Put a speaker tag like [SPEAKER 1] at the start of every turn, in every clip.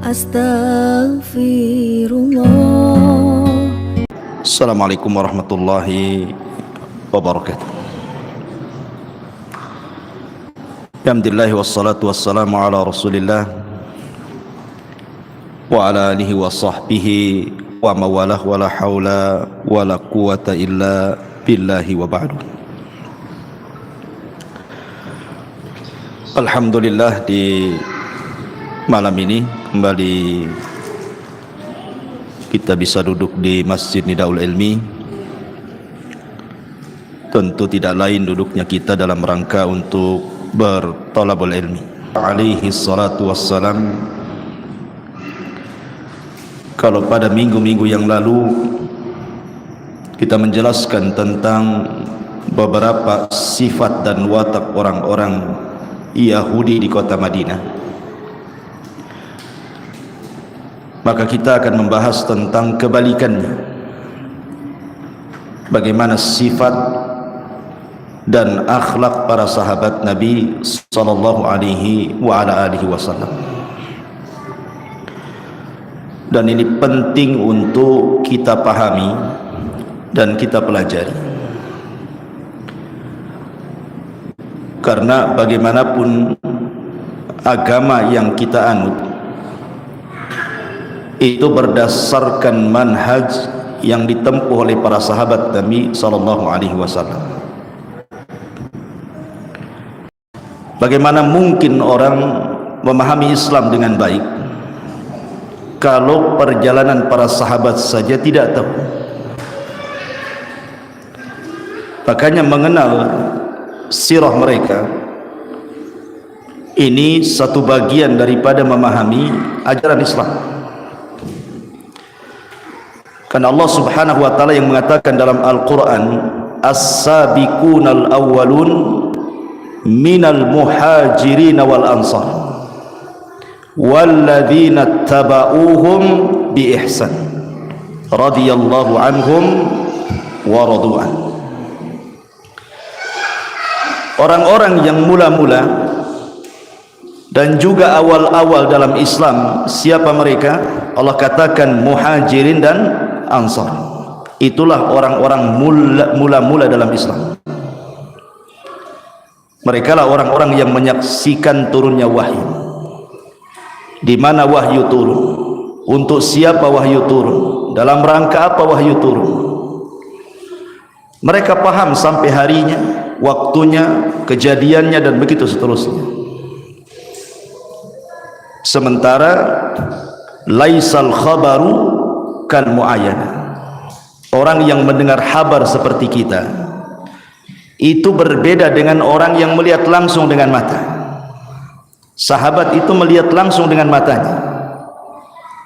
[SPEAKER 1] Astaghfirullah.
[SPEAKER 2] Assalamualaikum warahmatullahi wabarakatuh. Alhamdulillah wassalatu wassalamu ala rasulillah wa ala alihi wa sahbihi wa mawalah wa la hawla wa la quwata illa billahi wa ba'du. Alhamdulillah, di malam ini kembali kita bisa duduk di Masjid Nidaul Ilmi. Tentu tidak lain duduknya kita dalam rangka untuk bertolabul ilmi. Alaihi salatu wassalam, kalau pada minggu-minggu yang lalu kita menjelaskan tentang beberapa sifat dan watak orang-orang Yahudi di kota Madinah, maka kita akan membahas tentang kebalikannya, bagaimana sifat dan akhlak para sahabat Nabi sallallahu alaihi wa ala alihi wasallam. Dan ini penting untuk kita pahami dan kita pelajari, karena bagaimanapun agama yang kita anut itu berdasarkan manhaj yang ditempuh oleh para sahabat Nabi sallallahu alaihi wasallam. Bagaimana mungkin orang memahami Islam dengan baik kalau perjalanan para sahabat saja tidak tahu? Makanya mengenal sirah mereka ini satu bagian daripada memahami ajaran Islam. Karena Allah Subhanahu wa taala yang mengatakan dalam Al-Qur'an, as-sabiqunal awwalun minal muhajirin wal ansar walladzina tabauhum bi ihsan radhiyallahu anhum wa radu'an. Orang-orang yang mula-mula dan juga awal-awal dalam Islam, siapa mereka? Allah katakan muhajirin dan ansar. Itulah orang-orang mula-mula dalam Islam. Mereka lah orang-orang yang menyaksikan turunnya wahyu. Di mana wahyu turun? Untuk siapa wahyu turun? Dalam rangka apa wahyu turun? Mereka paham sampai harinya, waktunya, kejadiannya, dan begitu seterusnya. Sementara laisal khabaru kal mu'ayyana. Orang yang mendengar kabar seperti kita itu berbeda dengan orang yang melihat langsung dengan mata. Sahabat itu melihat langsung dengan matanya,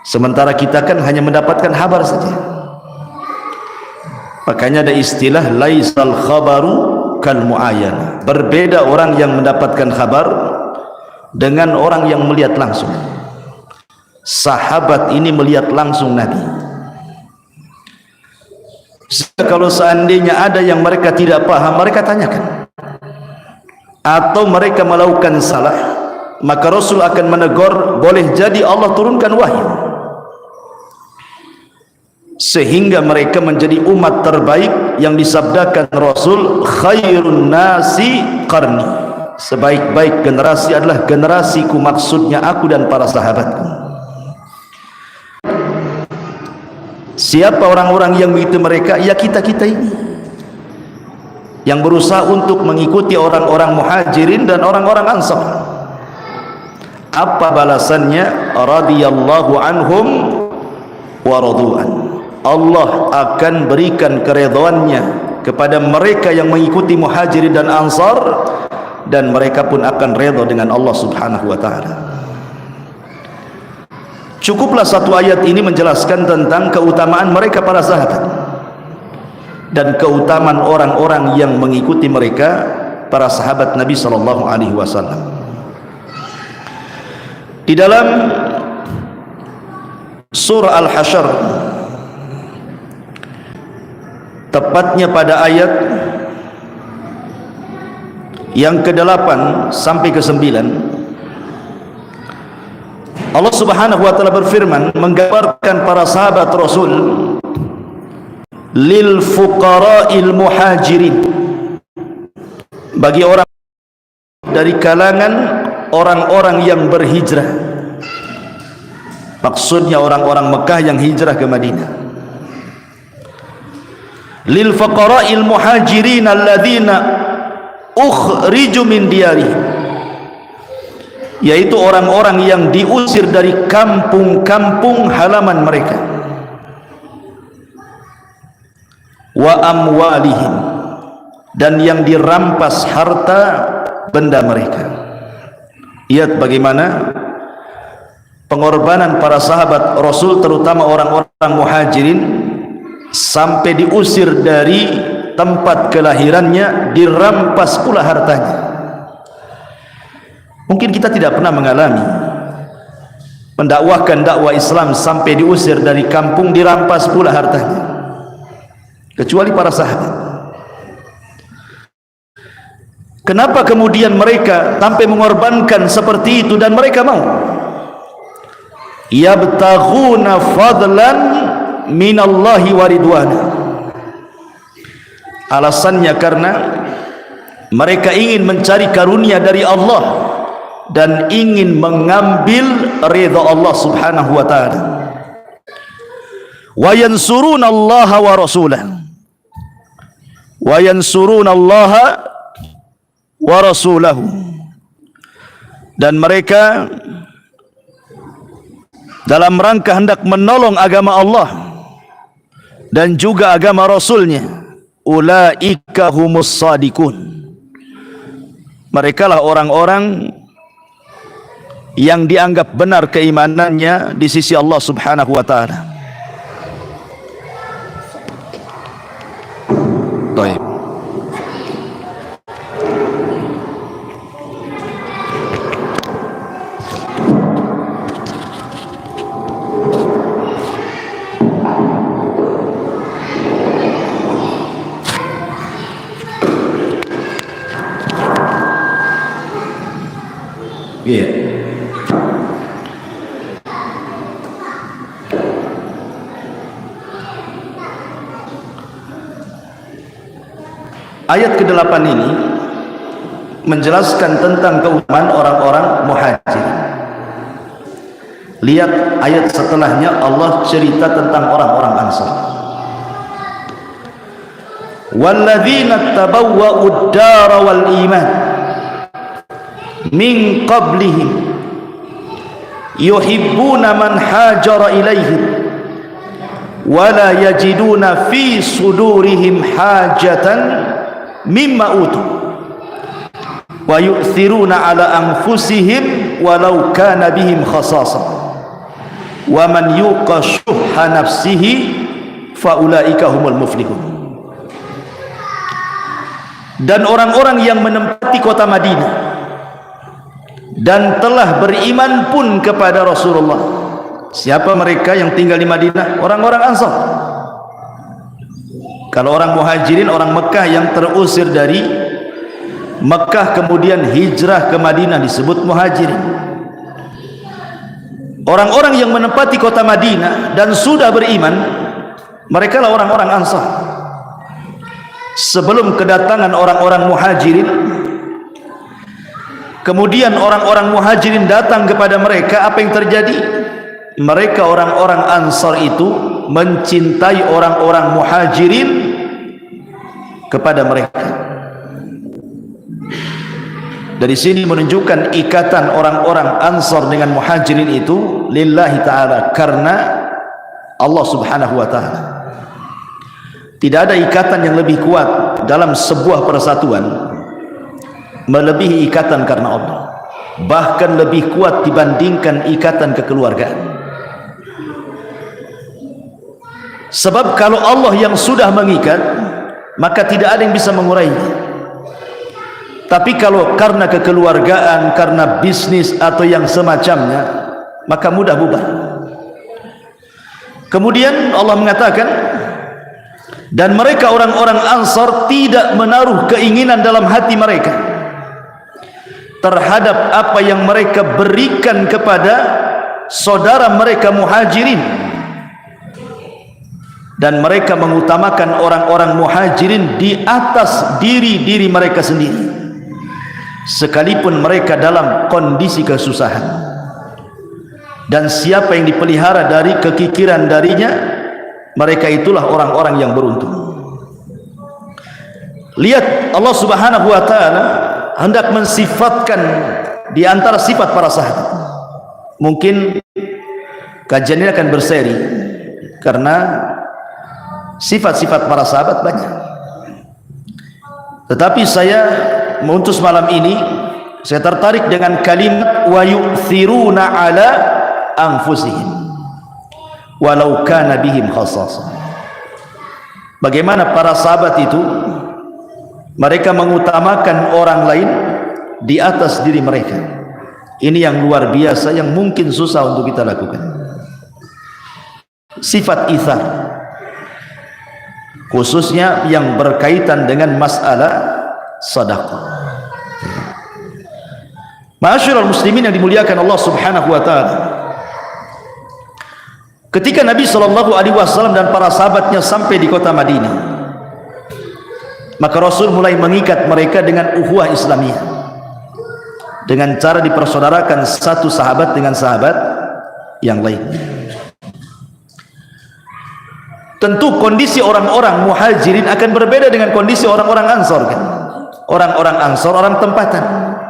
[SPEAKER 2] sementara kita kan hanya mendapatkan kabar saja. Makanya ada istilah laisal khabaru kal mu'ayyana. Berbeda orang yang mendapatkan kabar dengan orang yang melihat langsung. Sahabat ini melihat langsung Nabi. Kalau seandainya ada yang mereka tidak paham, mereka tanyakan, atau mereka melakukan salah, maka Rasul akan menegur. Boleh jadi Allah turunkan wahyu sehingga mereka menjadi umat terbaik yang disabdakan Rasul, khairun nasi qarni. Sebaik-baik generasi adalah generasiku, maksudnya aku dan para sahabatku. Siapa orang-orang yang begitu mereka? Ya kita-kita ini yang berusaha untuk mengikuti orang-orang muhajirin dan orang-orang ansar. Apa balasannya? Radhiyallahu anhum wa radu'an. Allah akan berikan keridhaannya kepada mereka yang mengikuti muhajirin dan ansar, dan mereka pun akan redha dengan Allah Subhanahu wa taala. Cukuplah satu ayat ini menjelaskan tentang keutamaan mereka para sahabat dan keutamaan orang-orang yang mengikuti mereka, para sahabat Nabi sallallahu alaihi wasallam. Di dalam surah Al-Hasyr, tepatnya pada ayat yang ke-8 sampai ke-9, Allah Subhanahu wa taala berfirman menggambarkan para sahabat Rasul, lil fuqara'il muhajirin, bagi orang dari kalangan orang-orang yang berhijrah. Maksudnya orang-orang Mekah yang hijrah ke Madinah. Lil fuqara'il muhajirin alladzina ukhriju min diyarihim, yaitu orang-orang yang diusir dari kampung-kampung halaman mereka, wa amwalihim, dan yang dirampas harta benda mereka. Lihat bagaimana pengorbanan para sahabat Rasul, terutama orang-orang muhajirin, sampai diusir dari tempat kelahirannya, dirampas pula hartanya. Mungkin kita tidak pernah mengalami mendakwahkan dakwah Islam sampai diusir dari kampung, dirampas pula hartanya, kecuali para sahabat. Kenapa kemudian mereka sampai mengorbankan seperti itu dan mereka mau? Yabtaghuna fadlan minallahi wa ridwana. Alasannya karena mereka ingin mencari karunia dari Allah dan ingin mengambil ridha Allah Subhanahu wa taala. Wa yansuruna Allah wa rasulahu. Wa yansuruna Allah wa rasulahu. Dan mereka dalam rangka hendak menolong agama Allah dan juga agama Rasulnya. Ulaika humus sadiqun. Mereka lah orang-orang yang dianggap benar keimanannya di sisi Allah Subhanahu wa taala. Baik. Iya. Ayat ke-8 ini menjelaskan tentang keutamaan orang-orang muhajir. Lihat ayat setelahnya, Allah cerita tentang orang-orang Ansar. Walladzina tabawwa'ud dara wal iman min qablihim yuhibbuna man hajara ilaihim wala yajiduna fi sudurihim hajatan mimma utu wa yu'thiruna ala anfusihim walau kana bihim khasasah wa man yuqa syuhha nafsihi fa ulaika humul muflihun. Dan orang-orang yang menempati kota Madinah dan telah beriman pun kepada Rasulullah. Siapa mereka yang tinggal di Madinah? Orang-orang Ansar. Kalau orang muhajirin, orang Mekah yang terusir dari Mekah kemudian hijrah ke Madinah disebut muhajirin. Orang-orang yang menempati kota Madinah dan sudah beriman, mereka lah orang-orang Ansar. Sebelum kedatangan orang-orang muhajirin, kemudian orang-orang muhajirin datang kepada mereka, apa yang terjadi? Mereka orang-orang Ansar itu mencintai orang-orang muhajirin kepada mereka. Dari sini menunjukkan ikatan orang-orang Ansar dengan muhajirin itu lillahi ta'ala, karena Allah Subhanahu wa ta'ala. Tidak ada ikatan yang lebih kuat dalam sebuah persatuan melebihi ikatan karena Allah, bahkan lebih kuat dibandingkan ikatan kekeluargaan. Sebab kalau Allah yang sudah mengikat, maka tidak ada yang bisa mengurainya. Tapi kalau karena kekeluargaan, karena bisnis atau yang semacamnya, maka mudah bubar. Kemudian Allah mengatakan, dan mereka orang-orang Ansar tidak menaruh keinginan dalam hati mereka terhadap apa yang mereka berikan kepada saudara mereka Muhajirin, dan mereka mengutamakan orang-orang Muhajirin di atas diri-diri mereka sendiri, sekalipun mereka dalam kondisi kesusahan. Dan siapa yang dipelihara dari kekikiran darinya, mereka itulah orang-orang yang beruntung. Lihat, Allah Subhanahu wa ta'ala hendak mensifatkan di antara sifat para sahabat. Mungkin kajian ini akan berseri karena sifat-sifat para sahabat banyak, tetapi saya mengutus malam ini, saya tertarik dengan kalimat wa yu'thiruna ala anfusihim walau kana bihim khassasah. Bagaimana para sahabat itu mereka mengutamakan orang lain di atas diri mereka. Ini yang luar biasa, yang mungkin susah untuk kita lakukan. Sifat itsar, khususnya yang berkaitan dengan masalah sedekah. Ma'asyiral muslimin yang dimuliakan Allah Subhanahu wa taala, ketika Nabi SAW dan para sahabatnya sampai di kota Madinah, maka Rasul mulai mengikat mereka dengan ukhuwah Islamiyah, dengan cara dipersaudarakan satu sahabat dengan sahabat yang lain. Tentu kondisi orang-orang Muhajirin akan berbeda dengan kondisi orang-orang Ansor, kan? Orang-orang Ansor orang tempatan,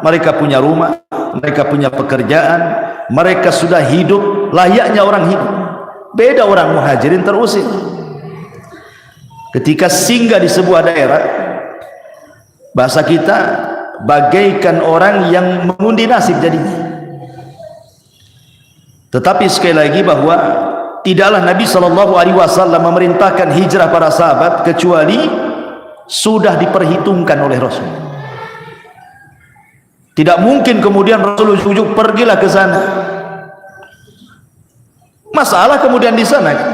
[SPEAKER 2] mereka punya rumah, mereka punya pekerjaan, mereka sudah hidup layaknya orang hidup. Beda orang Muhajirin terusir. Ketika singgah di sebuah daerah, bahasa kita bagaikan orang yang mengundi nasib jadinya. Tetapi sekali lagi bahwa tidaklah Nabi SAW memerintahkan hijrah para sahabat kecuali sudah diperhitungkan oleh Rasul. Tidak mungkin kemudian Rasul ujuk-ujuk pergilah ke sana. Masalah kemudian di sana, kan?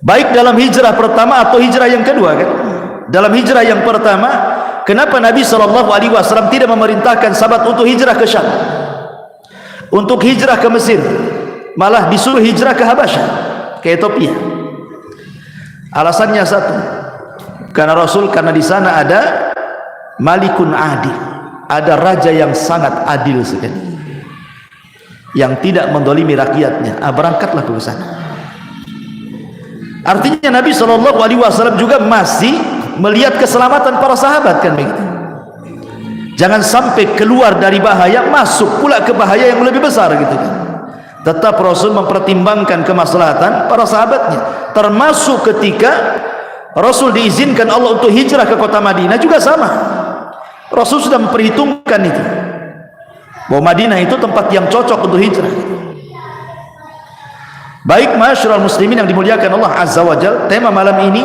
[SPEAKER 2] Baik dalam hijrah pertama atau hijrah yang kedua, kan? Dalam hijrah yang pertama, kenapa Nabi SAW tidak memerintahkan sahabat untuk hijrah ke Syam, untuk hijrah ke Mesir, malah disuruh hijrah ke Habasyah, ke Ethiopia? Alasannya satu, karena di sana ada Malikun Adil, ada raja yang sangat adil sekali, yang tidak mendolimi rakyatnya. Berangkatlah ke sana. Artinya Nabi SAW juga masih melihat keselamatan para sahabat, kan begitu? Jangan sampai keluar dari bahaya masuk pula ke bahaya yang lebih besar, gitu kan? Tetap Rasul mempertimbangkan kemaslahatan para sahabatnya, termasuk ketika Rasul diizinkan Allah untuk hijrah ke kota Madinah juga sama. Rasul sudah memperhitungkan itu, bahwa Madinah itu tempat yang cocok untuk hijrah. Baik, ma'asyiral muslimin yang dimuliakan Allah Azza wa Jalla, tema malam ini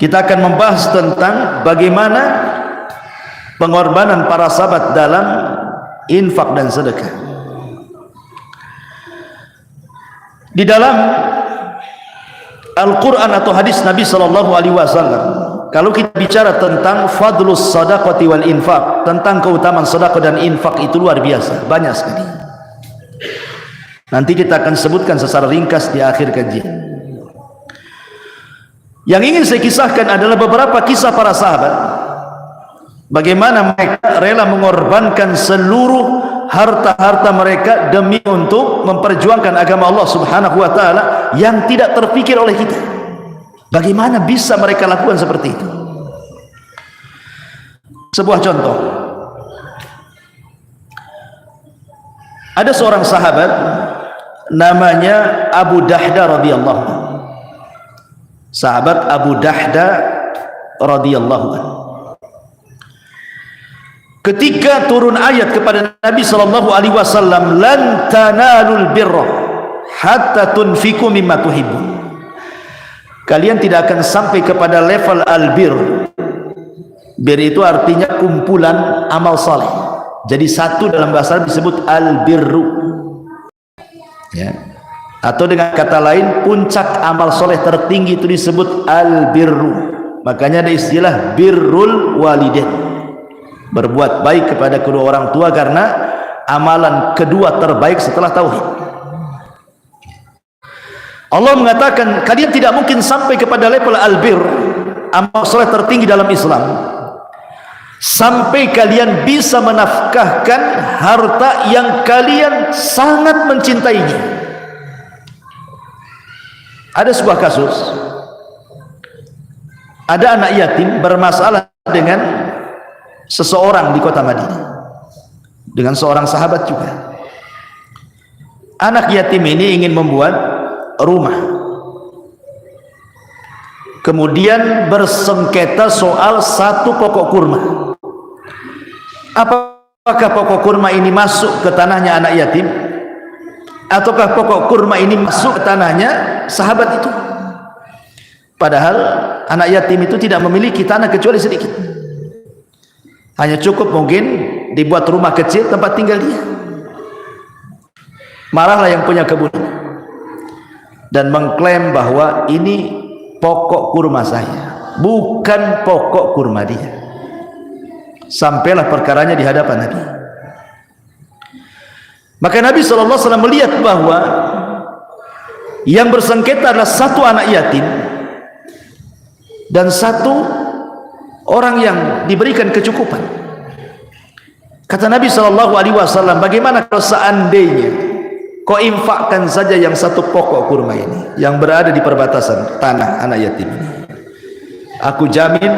[SPEAKER 2] kita akan membahas tentang bagaimana pengorbanan para sahabat dalam infak dan sedekah. Di dalam Al-Quran atau hadis Nabi SAW, kalau kita bicara tentang fadlus sadaqati wal infak, tentang keutamaan sedekah dan infak, itu luar biasa, banyak sekali. Nanti kita akan sebutkan secara ringkas di akhir kajian. Yang ingin saya kisahkan adalah beberapa kisah para sahabat, bagaimana mereka rela mengorbankan seluruh harta-harta mereka demi untuk memperjuangkan agama Allah Subhanahu wa taala yang tidak terpikir oleh kita. Bagaimana bisa mereka lakukan seperti itu? Sebuah contoh, ada seorang sahabat namanya Abu Dahda radhiyallahu anhu. Sahabat Abu Dahda radhiyallahu anhu, ketika turun ayat kepada Nabi SAW, lan tanalul birra hatta tunfiku mimma tuhibbun, kalian tidak akan sampai kepada level albir. Bir itu artinya kumpulan amal saleh, jadi satu dalam bahasa Arab disebut albirru, ya. Atau dengan kata lain, puncak amal soleh tertinggi itu disebut albirru. Makanya ada istilah birrul walidain, berbuat baik kepada kedua orang tua, karena amalan kedua terbaik setelah tauhid. Allah mengatakan kalian tidak mungkin sampai kepada level albir, amal soleh tertinggi dalam Islam, sampai kalian bisa menafkahkan harta yang kalian sangat mencintainya. Ada sebuah kasus, ada anak yatim bermasalah dengan seseorang di kota Madinah, dengan seorang sahabat juga. Anak yatim ini ingin membuat rumah, kemudian bersengketa soal satu pokok kurma. Apakah pokok kurma ini masuk ke tanahnya anak yatim, ataukah pokok kurma ini masuk ke tanahnya sahabat itu? Padahal anak yatim itu tidak memiliki tanah kecuali sedikit, hanya cukup mungkin dibuat rumah kecil tempat tinggal dia. Marahlah yang punya kebun dan mengklaim bahwa ini pokok kurma saya, bukan pokok kurma dia. Sampailah perkaranya di hadapan Nabi. Maka Nabi SAW melihat bahwa yang bersengketa adalah satu anak yatim dan satu orang yang diberikan kecukupan. Kata Nabi SAW, bagaimana kalau seandainya kau infakkan saja yang satu pokok kurma ini yang berada di perbatasan tanah anak yatim ini, aku jamin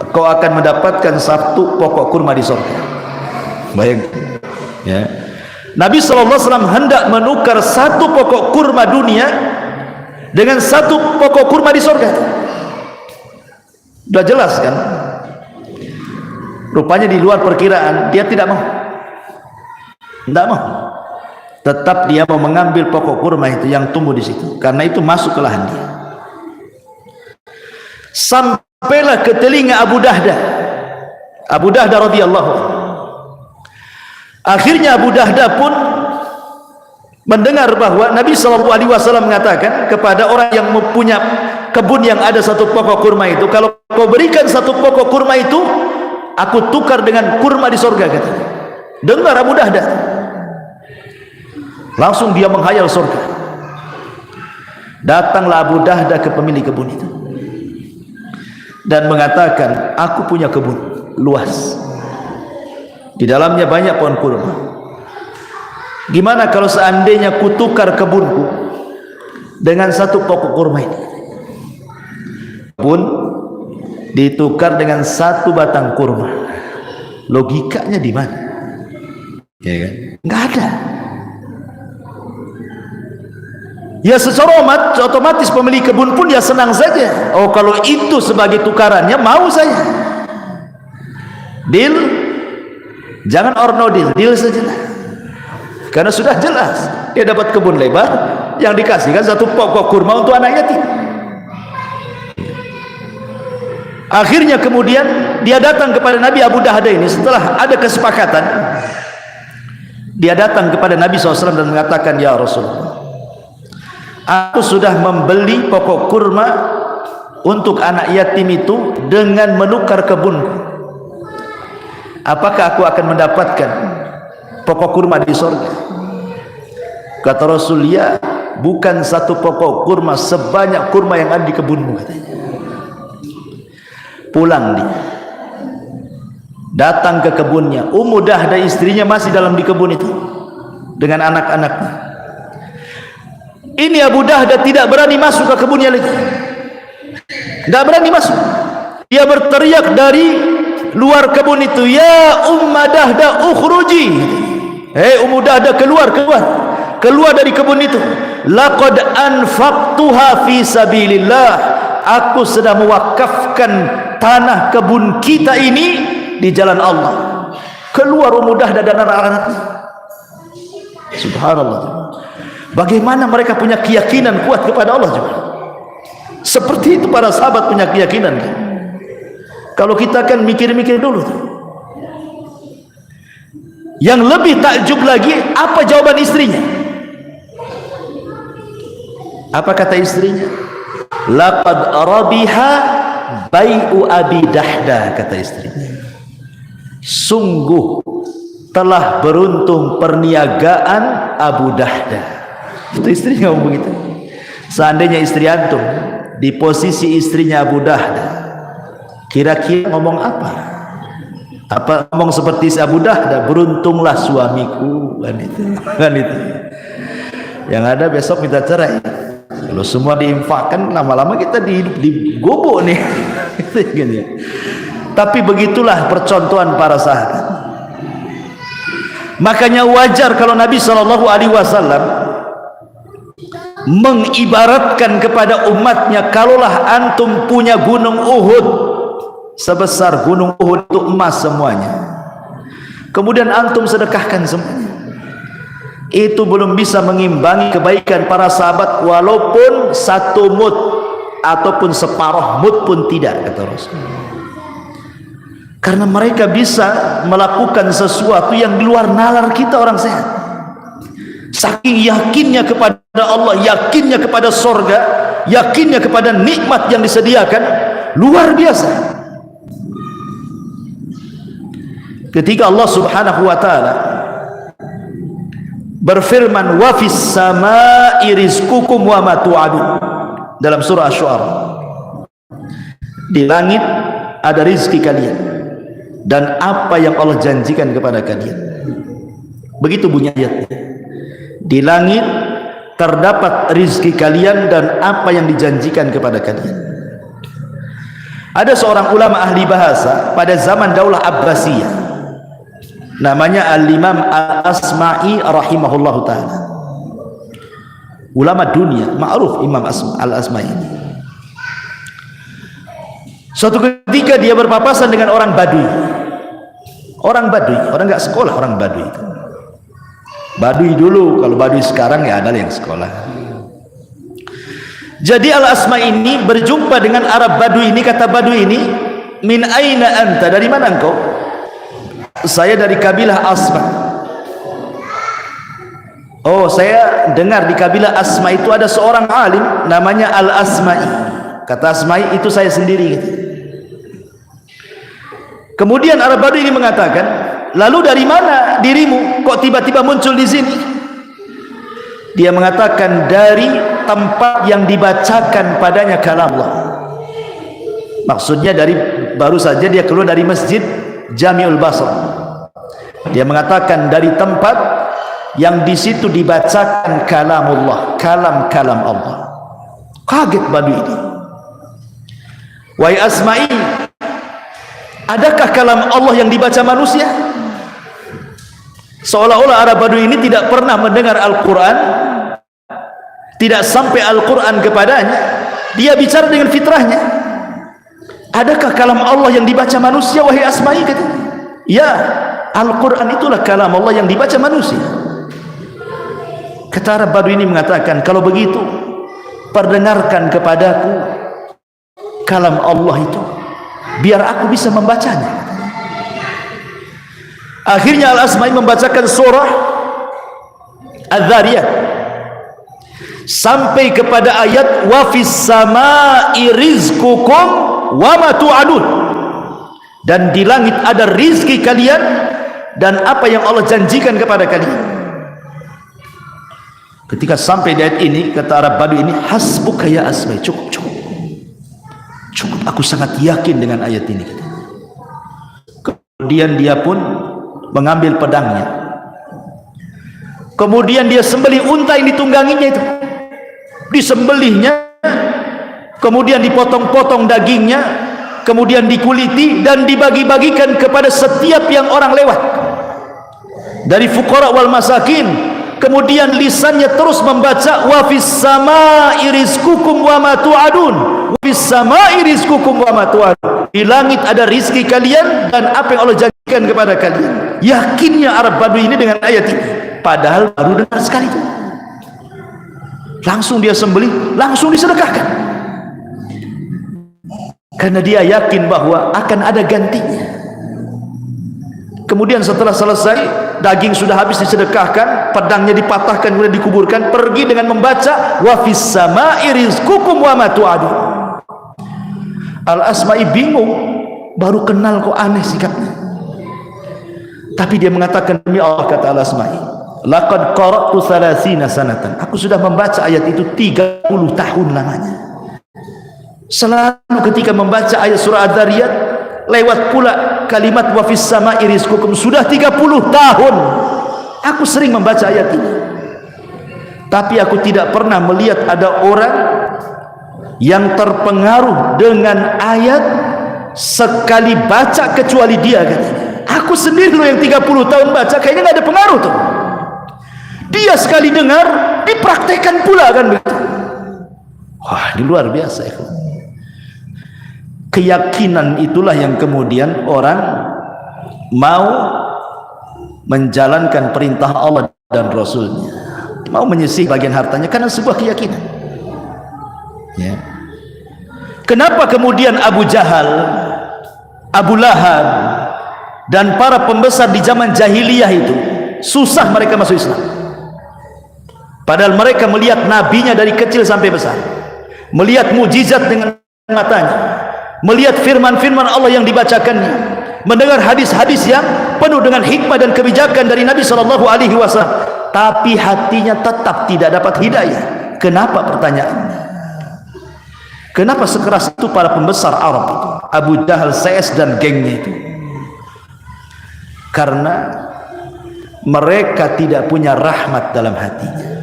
[SPEAKER 2] kau akan mendapatkan satu pokok kurma di surga. Bayangkan ya, Nabi SAW hendak menukar satu pokok kurma dunia dengan satu pokok kurma di surga. Sudah jelas kan? Rupanya di luar perkiraan dia tidak mau, tidak mau. Tetap dia mau mengambil pokok kurma itu yang tumbuh di situ, karena itu masuk ke lahan dia. Sampailah ke telinga Abu Dahdah radhiyallahu anhu. Akhirnya Abu Dahdah pun mendengar bahwa Nabi SAW mengatakan kepada orang yang mempunyai kebun yang ada satu pokok kurma itu, kalau kau berikan satu pokok kurma itu, aku tukar dengan kurma di surga, katanya. Dengar Abu Dahdah, langsung dia menghayal surga. Datanglah Abu Dahdah ke pemilik kebun itu dan mengatakan, aku punya kebun luas, di dalamnya banyak pohon kurma. Gimana kalau seandainya kutukar kebunku dengan satu pokok kurma ini? Kebun ditukar dengan satu batang kurma. Logikanya di mana? Ya kan? Nggak ada. Ya secara otomatis pemilik kebun pun ya senang saja. Oh, kalau itu sebagai tukarannya, mau saya. Deal? Jangan or no deal, deal saja lah. Karena sudah jelas dia dapat kebun lebar yang dikasihkan satu pokok kurma untuk anak yatim. Akhirnya kemudian dia datang kepada Nabi Abu Dahdah ini setelah ada kesepakatan. Dia datang kepada Nabi SAW dan mengatakan, ya Rasulullah, aku sudah membeli pokok kurma untuk anak yatim itu dengan menukar kebunku. Apakah aku akan mendapatkan pokok kurma di surga? Kata Rasul, ya, bukan satu pokok kurma sebanyak kurma yang ada di kebunmu, katanya. Pulang dia, datang ke kebunnya. Ummu Dahdah istrinya masih dalam di kebun itu dengan anak-anaknya. Ini Abu Dahdah tidak berani masuk ke kebunnya lagi, tidak berani masuk. Dia berteriak dari luar kebun itu, ya Ummu Dahdah ukhruji, hei Ummu Dahdah, keluar dari kebun itu. Laqad anfaqtuha fi sabilillah, aku sedang mewakafkan tanah kebun kita ini di jalan Allah. Keluar Ummu Dahdah dan anak-anaknya. Subhanallah. Bagaimana mereka punya keyakinan kuat kepada Allah juga. Seperti itu para sahabat punya keyakinan kan? Kalau kita kan mikir-mikir dulu. Yang lebih takjub lagi, apa jawaban istrinya? Apa kata istrinya? Laqad rabiha bai'u Abi Dahdah, kata istrinya. Sungguh telah beruntung perniagaan Abu Dahda. Itu istrinya ngomong begitu. Seandainya istri antum di posisi istrinya Abu Dahda, kira-kira ngomong apa? Apa ngomong seperti si Abu Dahda, beruntunglah suamiku, kan itu. Kan itu. Yang ada besok minta cerai. Kalau semua diinfakkan, lama-lama kita di gobok nih. Tapi begitulah percontohan para sahabat. Makanya wajar kalau Nabi SAW mengibaratkan kepada umatnya, kalaulah antum punya gunung Uhud sebesar gunung Uhud itu emas semuanya, kemudian antum sedekahkan semuanya, itu belum bisa mengimbangi kebaikan para sahabat walaupun satu mud ataupun separuh mud pun tidak, kata Rasul. Karena mereka bisa melakukan sesuatu yang di luar nalar kita orang sehat. Saking yakinnya kepada Allah, yakinnya kepada sorga, yakinnya kepada nikmat yang disediakan, luar biasa. Ketika Allah Subhanahu wa ta'ala berfirman, wa fis samaa'i rizqukum wa ma tu'adun, dalam surah Asy-Syu'ara, di langit ada rizki kalian dan apa yang Allah janjikan kepada kalian. Begitu bunyi ayatnya. Di langit terdapat rizki kalian dan apa yang dijanjikan kepada kalian. Ada seorang ulama ahli bahasa pada zaman Daulah Abbasiyah, namanya Al-Imam Al-Asma'i rahimahullahu ta'ala. Ulama dunia, ma'ruf Imam Al-Asma'i. Suatu ketika dia berpapasan dengan orang Baduy. Orang Baduy, orang nggak sekolah, orang Baduy itu. Baduy dulu, kalau Baduy sekarang ya ada yang sekolah. Jadi Al-Asma ini berjumpa dengan Arab Baduy ini, kata Baduy ini, min aina anta, dari mana engkau? Saya dari kabilah Asma. Oh, saya dengar di kabilah Asma itu ada seorang alim namanya Al-Asma'i. Kata Asma'i, itu saya sendiri gitu. Kemudian Arab Baduy ini mengatakan, lalu dari mana dirimu kok tiba-tiba muncul di sini? Dia mengatakan, dari tempat yang dibacakan padanya kalam Allah. Maksudnya dari baru saja dia keluar dari masjid Jami'ul Basra. Dia mengatakan dari tempat yang di situ dibacakan kalamullah, kalam-kalam Allah. Kaget Baduy ini. Wahai Asma'i, adakah kalam Allah yang dibaca manusia? Seolah-olah Arab Baduy ini tidak pernah mendengar Al-Quran, tidak sampai Al-Quran kepadanya. Dia bicara dengan fitrahnya. Adakah kalam Allah yang dibaca manusia, wahai Asma'i? Katanya, ya, Al-Quran itulah kalam Allah yang dibaca manusia. Kata Arab Baduy ini mengatakan, kalau begitu perdengarkan kepadaku kalam Allah itu, biar aku bisa membacanya. Akhirnya Al-Asma'i membacakan surah Az-Zariyat sampai kepada ayat wa fis samaa'i rizqukum wa ma tu'adun, dan di langit ada rizki kalian dan apa yang Allah janjikan kepada kalian. Ketika sampai di ayat ini, kata Arab Baduy ini, hasbuka ya Asma'i, cukup, aku sangat yakin dengan ayat ini. Kemudian dia pun mengambil pedangnya, kemudian dia sembelih unta yang ditungganginya itu, disembelihnya, kemudian dipotong-potong dagingnya, kemudian dikuliti dan dibagi-bagikan kepada setiap yang orang lewat dari fuqara wal masakin. Kemudian lisannya terus membaca wa fis samaa'i rizqukum wa ma tu'adun, wa fis samaa'i rizqukum wa ma tu'adun, di langit ada rizki kalian dan apa yang Allah janjikan kepada kalian. Yakinnya Arab Baduy ini dengan ayat ini, padahal baru dengar sekali itu. Langsung dia sembelih, langsung disedekahkan, karena dia yakin bahwa akan ada gantinya. Kemudian setelah selesai, daging sudah habis disedekahkan, pedangnya dipatahkan kemudian dikuburkan, pergi dengan membaca wa fis samaa'i rizqukum wa ma tu'adun. Al-Asma'i bingung, baru kenal kok aneh sikapnya. Tapi dia mengatakan, demi Allah, kata Al-Asma'i, laqad qara'tu 30 sanatan. Aku sudah membaca ayat itu 30 tahun lamanya. Selalu ketika membaca ayat surah Ad-Dariyat, lewat pula kalimat wa fis sama'i rizqukum. Sudah 30 tahun aku sering membaca ayat ini, tapi aku tidak pernah melihat ada orang yang terpengaruh dengan ayat sekali baca kecuali dia, katanya. Aku sendiri loh yang 30 tahun baca, kayaknya nggak ada pengaruh tuh. Dia sekali dengar dipraktekkan pula, kan begitu. Wah, ini luar biasa ya. Keyakinan itulah yang kemudian orang mau menjalankan perintah Allah dan Rasulnya, mau menyisih bagian hartanya karena sebuah keyakinan, ya. Kenapa kemudian Abu Jahal, Abu Lahab, dan para pembesar di zaman jahiliyah itu susah mereka masuk Islam? Padahal mereka melihat nabinya dari kecil sampai besar, melihat mujizat dengan matanya, melihat firman-firman Allah yang dibacakannya, mendengar hadis-hadis yang penuh dengan hikmah dan kebijakan dari Nabi SAW, tapi hatinya tetap tidak dapat hidayah. Kenapa, pertanyaannya? Kenapa sekeras itu para pembesar Arab itu, Abu Jahal, CS dan gengnya itu? Karena mereka tidak punya rahmat dalam hatinya.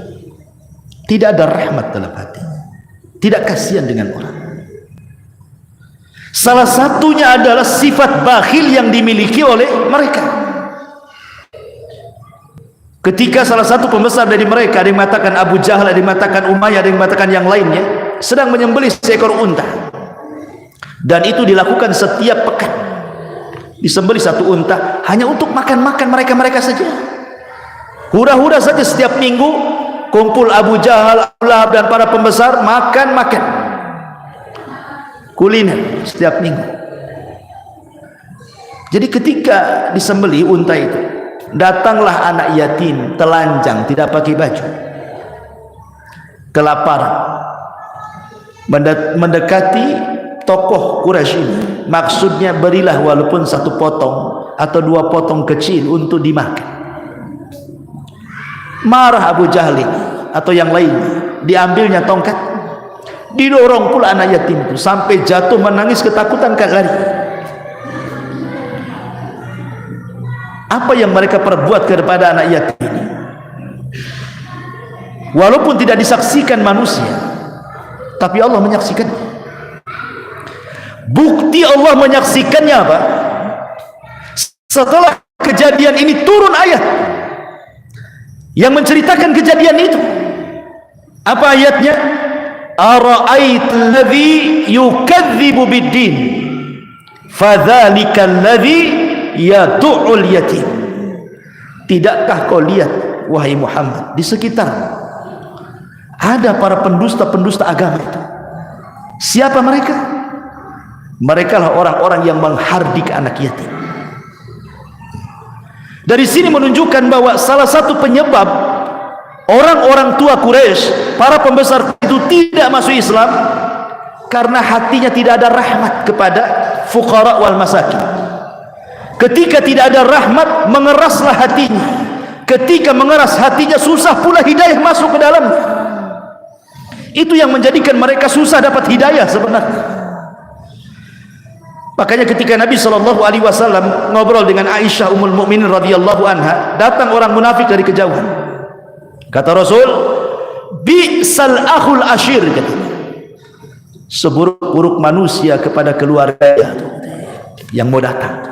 [SPEAKER 2] Tidak ada rahmat dalam hatinya, tidak kasihan dengan orang. Salah satunya adalah sifat bakhil yang dimiliki oleh mereka. Ketika salah satu pembesar dari mereka, ada yang mengatakan Abu Jahal, ada yang mengatakan Umayyah, ada yang mengatakan yang lainnya, sedang menyembelih seekor unta, dan itu dilakukan setiap pekan. Disembelih satu unta hanya untuk makan-makan mereka-mereka saja, hura-hura saja. Setiap minggu kumpul Abu Jahal, Abu Lahab, dan para pembesar makan-makan, kuliner setiap minggu. Jadi ketika disembelih unta itu, datanglah anak yatim, telanjang, tidak pakai baju, kelaparan, mendekati tokoh Quraisy ini. Maksudnya, berilah walaupun satu potong atau dua potong kecil untuk dimakan. Marah Abu Jahal ini atau yang lainnya, diambilnya tongkat, didorong pula anak yatim itu sampai jatuh menangis ketakutan, lari. Apa yang mereka perbuat kepada anak yatim ini? Walaupun tidak disaksikan manusia, tapi Allah menyaksikannya. Bukti Allah menyaksikannya apa? Setelah kejadian ini turun ayat yang menceritakan kejadian itu. Apa ayatnya? Ara'aital ladzi yukadzibu biddin fadzalikal ladzi yad'ul yatim. Tidakkah kau lihat, wahai Muhammad, di sekitar ada para pendusta-pendusta agama itu? Siapa mereka? Mereka lah orang-orang yang menghardik anak yatim. Dari sini menunjukkan bahwa salah satu penyebab orang-orang tua Quraisy, para pembesar itu tidak masuk Islam, karena hatinya tidak ada rahmat kepada fuqara wal masakin. Ketika tidak ada rahmat, mengeraslah hatinya. Ketika mengeras hatinya, susah pula hidayah masuk ke dalamnya. Itu yang menjadikan mereka susah dapat hidayah sebenarnya. Makanya ketika Nabi SAW ngobrol dengan Aisyah Ummul Mukminin radhiyallahu anha, datang orang munafik dari kejauhan. Kata Rasul, bi'sal akhul ashir, katanya, seburuk-buruk manusia kepada keluarga yang mau datang.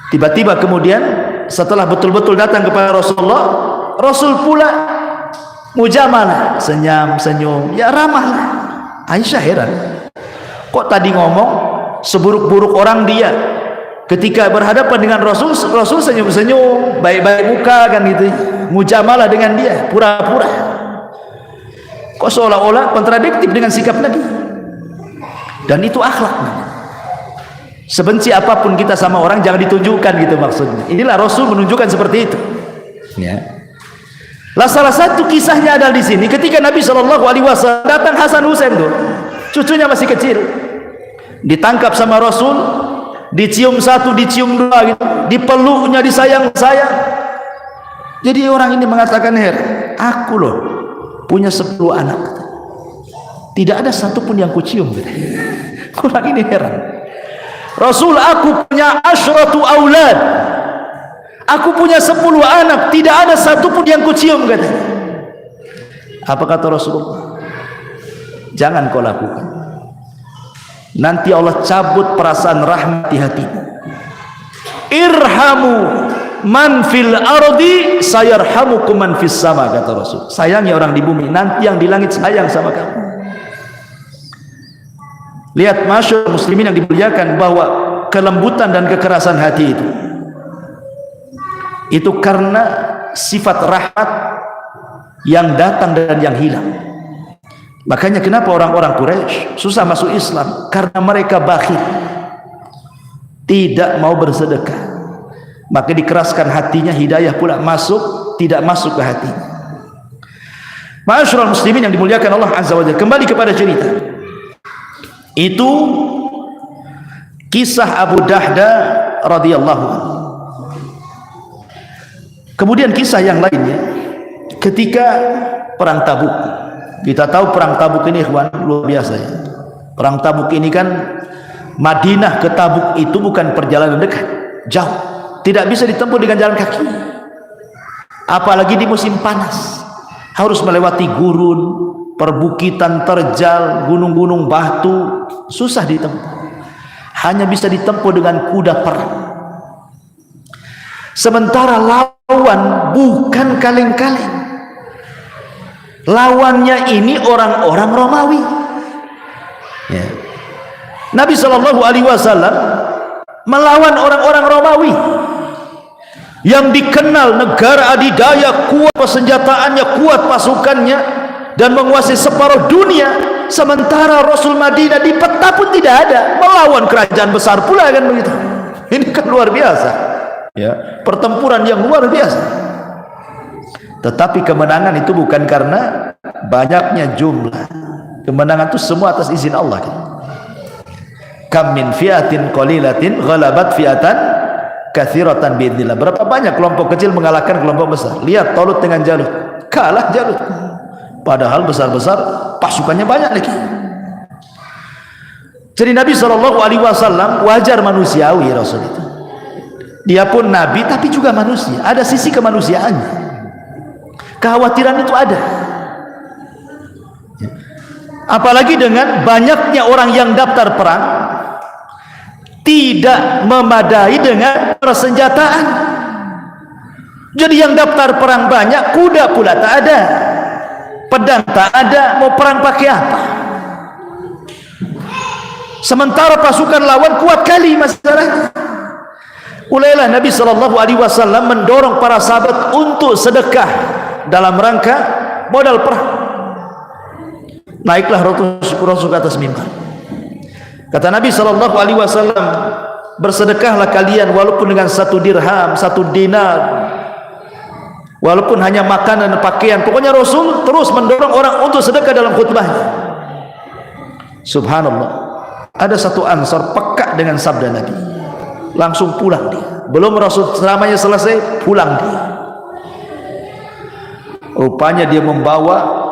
[SPEAKER 2] Tiba-tiba kemudian setelah betul-betul datang kepada Rasulullah, Rasul pula mujamalah, senyum, ya ramahlah. Aisyah heran, kok tadi ngomong seburuk-buruk orang dia, ketika berhadapan dengan Rasul senyum-senyum, baik-baik muka, kan gitu, mujamalah dengan dia, pura-pura. Kok seolah-olah kontradiktif dengan sikap Nabi. Dan itu akhlak. Sebenci apapun kita sama orang, jangan ditunjukkan, gitu maksudnya. Inilah Rasul menunjukkan seperti itu, ya. Lah salah satu kisahnya adalah di sini, ketika Nabi SAW datang Hasan Husain tuh, cucunya masih kecil, ditangkap sama Rasul, dicium satu, dicium dua gitu, dipeluknya, disayang-sayang. Jadi orang ini mengatakan, aku loh punya 10 anak, tidak ada satupun yang kucium gitu. Orang ini heran. Rasul, aku punya asyratu aulad, aku punya 10 anak, tidak ada satupun yang kucium katanya. Apa kata Rasulullah? Jangan kau lakukan, nanti Allah cabut perasaan rahmat di hatimu. Irhamu man fil ardi sayarhamukum man fis sama, kata Rasul. Sayangi orang di bumi, nanti yang di langit sayang sama kamu. Lihat masyarakat muslimin yang dimuliakan, bahwa kelembutan dan kekerasan hati itu karena sifat rahmat yang datang dan yang hilang. Makanya kenapa orang-orang Quraisy susah masuk Islam? Karena mereka bakhil, tidak mau bersedekah. Maka dikeraskan hatinya, hidayah pula tidak masuk ke hati. Masyarakat muslimin yang dimuliakan Allah Azza wa Jalla, kembali kepada cerita. Itu kisah Abu Dahda radhiyallahu anhu. Kemudian kisah yang lainnya ketika perang Tabuk. Kita tahu perang Tabuk ini ikhwan luar biasa ya. Perang Tabuk ini kan, Madinah ke Tabuk itu bukan perjalanan dekat, jauh, tidak bisa ditempuh dengan jalan kaki, apalagi di musim panas. Harus melewati gurun, perbukitan terjal, gunung-gunung batu, susah ditempuh. Hanya bisa ditempuh dengan kuda perang. Sementara lawan bukan kaleng-kaleng, lawannya ini orang-orang Romawi ya. Nabi SAW melawan orang-orang Romawi yang dikenal negara adidaya, kuat persenjataannya, kuat pasukannya, dan menguasai separuh dunia. Sementara Rasul Madinah di peta pun tidak ada, melawan kerajaan besar pula kan begitu. Ini kan luar biasa ya, pertempuran yang luar biasa. Tetapi kemenangan itu bukan karena banyaknya jumlah, kemenangan itu semua atas izin Allah kan? Kam min fiatin qalilatin ghalabat fiatan katsiratan biidznillah. Berapa banyak kelompok kecil mengalahkan kelompok besar. Lihat Talut dengan Jalut, kalah Jalut, padahal besar-besar pasukannya banyak lagi. Jadi Nabi SAW wajar manusiawi, Rasul itu, dia pun Nabi tapi juga manusia, ada sisi kemanusiaannya. Kekhawatiran itu ada, apalagi dengan banyaknya orang yang daftar perang, tidak memadai dengan persenjataan. Jadi yang daftar perang banyak, kuda pula tak ada, pedang tak ada, mau perang pakai apa? Sementara pasukan lawan kuat kali masalahnya. Mulailah Nabi SAW mendorong para sahabat untuk sedekah dalam rangka modal perang. Naiklah Rasul ke atas mimbar. Kata Nabi SAW, bersedekahlah kalian walaupun dengan 1 dirham, 1 dinar, walaupun hanya makanan dan pakaian. Pokoknya Rasul terus mendorong orang untuk sedekah dalam khutbahnya. Subhanallah, ada satu Ansar peka dengan sabda Nabi, langsung pulang dia. Belum Rasul selamanya selesai, pulang dia. Rupanya dia membawa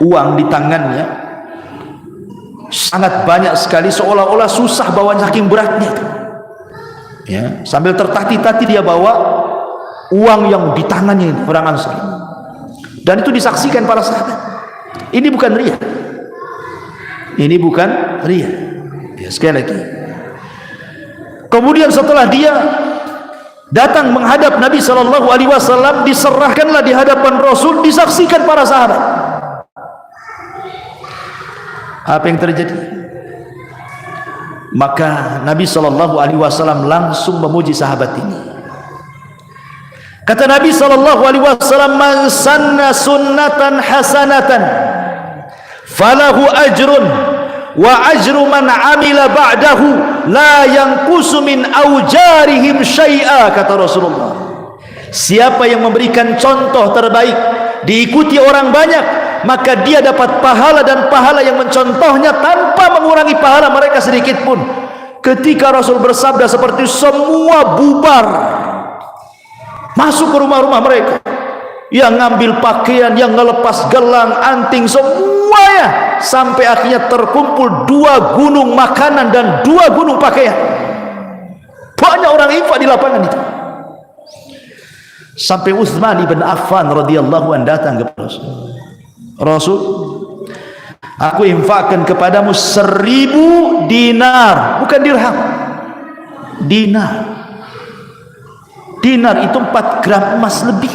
[SPEAKER 2] uang di tangannya sangat banyak sekali, seolah-olah susah bawanya saking beratnya ya. Sambil tertati-tati dia bawa uang yang di tangannya ini, orang Ansar, dan itu disaksikan para sahabat. Ini bukan riya, ini bukan riya ya. Sekali lagi, kemudian setelah dia datang menghadap Nabi SAW, diserahkanlah di hadapan Rasul, disaksikan para sahabat. Apa yang terjadi? Maka Nabi SAW langsung memuji sahabat ini. Kata Nabi SAW, man sanna sunnatan hasanatan falahu ajrun wa ajru man amila ba'dahu la yanqusu min aujarihim syai'a. Kata Rasulullah, siapa yang memberikan contoh terbaik diikuti orang banyak, maka dia dapat pahala, dan pahala yang mencontohnya tanpa mengurangi pahala mereka sedikit pun. Ketika Rasul bersabda seperti semua bubar masuk ke rumah-rumah mereka, yang ngambil pakaian, yang ngelepas gelang, anting, semuanya, sampai akhirnya terkumpul 2 gunung makanan dan 2 gunung pakaian. Banyak orang infak di lapangan itu. Sampai Utsman ibn Affan radhiyallahu anhu datang kepada Rasul. Rasul, aku infakkan kepadamu 1000 dinar, bukan dirham, dinar. Dinar itu 4 gram emas lebih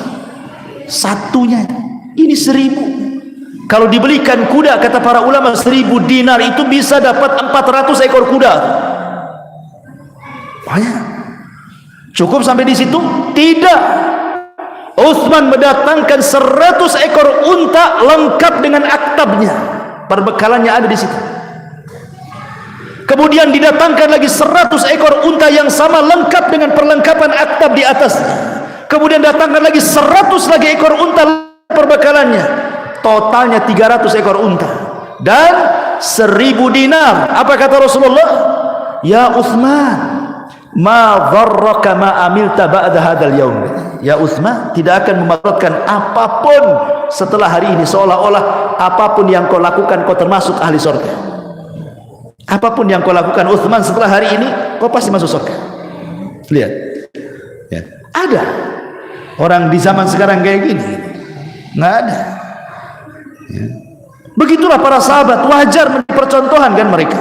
[SPEAKER 2] satunya. Ini 1000. Kalau dibelikan kuda, kata para ulama, 1000 dinar itu bisa dapat 400 ekor kuda. Banyak. Cukup sampai di situ? Tidak. Utsman mendatangkan 100 ekor unta lengkap dengan aktabnya, perbekalannya ada di situ. Kemudian didatangkan lagi 100 ekor unta yang sama lengkap dengan perlengkapan aktab di atasnya. Kemudian datangkan lagi 100 lagi ekor unta perbekalannya. Totalnya 300 ekor unta dan 1000 dinar. Apa kata Rasulullah? Ya Utsman, ma dharraka ma amilta ba'da hadzal yaum. Ya Utsman, tidak akan memudaratkan apapun setelah hari ini, seolah-olah apapun yang kau lakukan kau termasuk ahli surga. Apapun yang kau lakukan Utsman setelah hari ini, kau pasti masuk surga. Lihat, ya. Ada orang di zaman sekarang kayak gini? Nggak ada. Ya. Begitulah para sahabat, wajar menjadi percontohan kan mereka.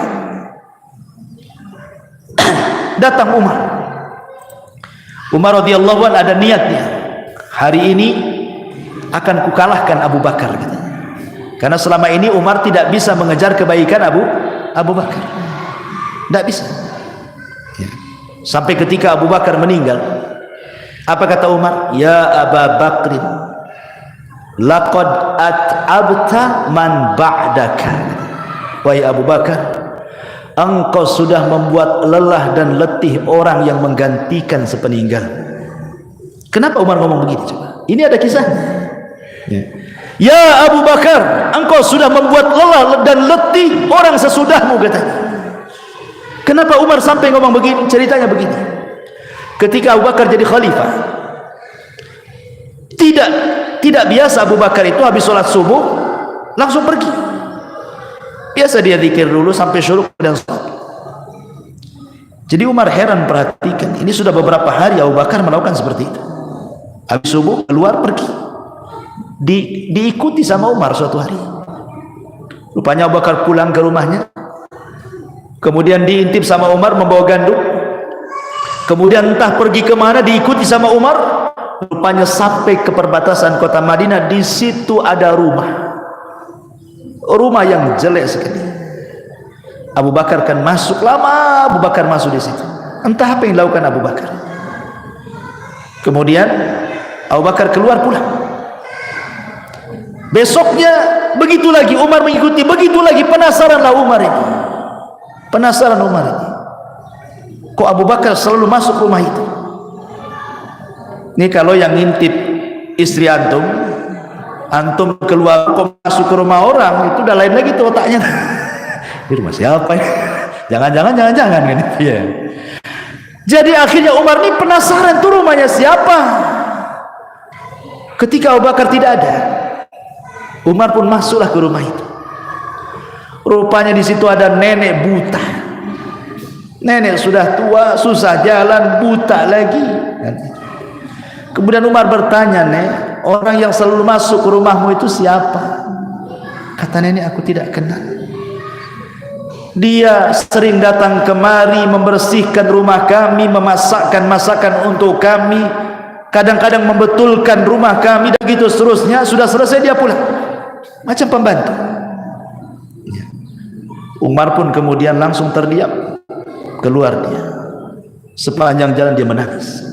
[SPEAKER 2] Datang Umar radhiyallahu anhu, ada niatnya, hari ini akan kukalahkan Abu Bakar, gitu. Karena selama ini Umar tidak bisa mengejar kebaikan Abu Bakar, tidak bisa, ya. Sampai ketika Abu Bakar meninggal, apa kata Umar? Ya Abu Bakrin, laqad at'abta man ba'daka. Wahai Abu Bakar, engkau sudah membuat lelah dan letih orang yang menggantikan sepeninggal. Kenapa Umar ngomong begitu? Coba, ini ada kisahnya, ya. Ya Abu Bakar, engkau sudah membuat lelah dan letih orang sesudahmu, katanya. Kenapa Umar sampai ngomong begini? Ceritanya begini. Ketika Abu Bakar jadi khalifah, tidak biasa Abu Bakar itu habis sholat subuh langsung pergi. Biasa dia zikir dulu sampai syuruk dan sholat. Jadi Umar heran perhatikan, ini sudah beberapa hari Abu Bakar melakukan seperti itu. Habis subuh keluar pergi. Diikuti sama Umar suatu hari. Rupanya Abu Bakar pulang ke rumahnya, kemudian diintip sama Umar membawa gandum. Kemudian entah pergi kemana, diikuti sama Umar. Rupanya sampai ke perbatasan kota Madinah. Di situ ada rumah yang jelek sekali. Abu Bakar kan masuk, lama Abu Bakar masuk di situ. Entah apa yang dilakukan Abu Bakar. Kemudian Abu Bakar keluar pulang. Besoknya begitu lagi, Umar mengikuti, begitu lagi. Penasaranlah Umar ini. Penasaran Umar ini. Kok Abu Bakar selalu masuk rumah itu? Ini kalau yang ngintip istri antum keluar kok masuk ke rumah orang, itu udah lain lagi tuh otaknya. Di rumah siapa ya? Jangan kan? Iya. Jadi akhirnya Umar ini penasaran tuh rumahnya siapa. Ketika Abu Bakar tidak ada, Umar pun masuklah ke rumah itu. Rupanya di situ ada nenek buta. Nenek sudah tua, susah jalan, buta lagi. Kemudian Umar bertanya, "Nek, orang yang selalu masuk ke rumahmu itu siapa?" Kata nenek, "Aku tidak kenal. Dia sering datang kemari membersihkan rumah kami, memasakkan masakan untuk kami, kadang-kadang membetulkan rumah kami, dan begitu seterusnya. Sudah selesai dia pulang, macam pembantu." Umar pun kemudian langsung terdiam, keluar dia. Sepanjang jalan dia menangis.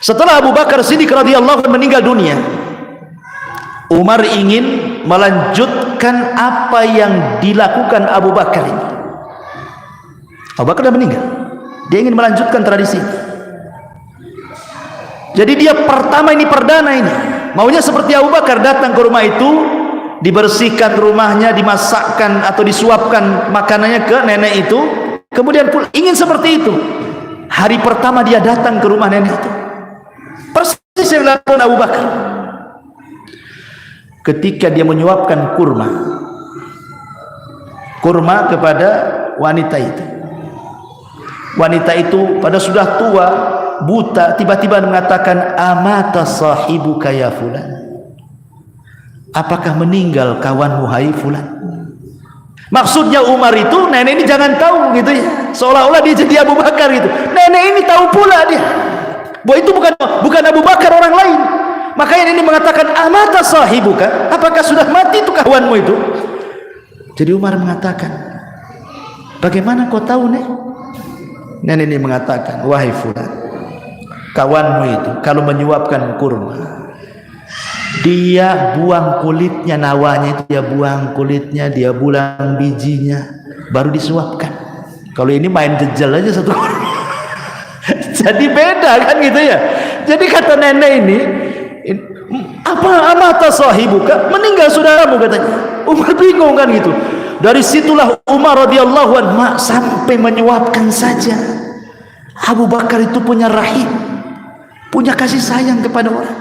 [SPEAKER 2] Setelah Abu Bakar Siddiq radhiyallahu anhu meninggal dunia, Umar ingin melanjutkan apa yang dilakukan Abu Bakar ini. Abu Bakar sudah meninggal, dia ingin melanjutkan tradisi ini. Jadi dia pertama ini, perdana ini, maunya seperti Abu Bakar datang ke rumah itu, dibersihkan rumahnya, dimasakkan atau disuapkan makanannya ke nenek itu, kemudian pun ingin seperti itu. Hari pertama dia datang ke rumah nenek itu, persis yang dilakukan Abu Bakar. Ketika dia menyuapkan kurma kepada wanita itu, wanita itu pada sudah tua, buta, tiba-tiba mengatakan, amata sahibuka ya fulan, apakah meninggal kawanmu hai fulan? Maksudnya Umar itu, nenek ini jangan tahu gitu ya, seolah-olah dia jadi Abu Bakar gitu. Nenek ini tahu pula dia bahwa itu bukan Abu Bakar, orang lain. Makanya ini mengatakan, amata sahibuka, apakah sudah mati itu kawanmu itu? Jadi Umar mengatakan, bagaimana kau tahu nek? Nenek ini mengatakan, wahai fulan, kawanmu itu kalau menyuapkan kurma, dia buang kulitnya, nawanya itu dia buang kulitnya, dia buang bijinya, baru disuapkan. Kalau ini main jejel aja satu kurma. Jadi beda kan gitu ya. Jadi kata nenek ini, apa amata sahibuka, meninggal saudaramu katanya. Umar bingung kan gitu. Dari situlah Umar radhiyallahu anhu sampai menyuapkan saja. Abu Bakar itu punya rahim, punya kasih sayang kepada orang.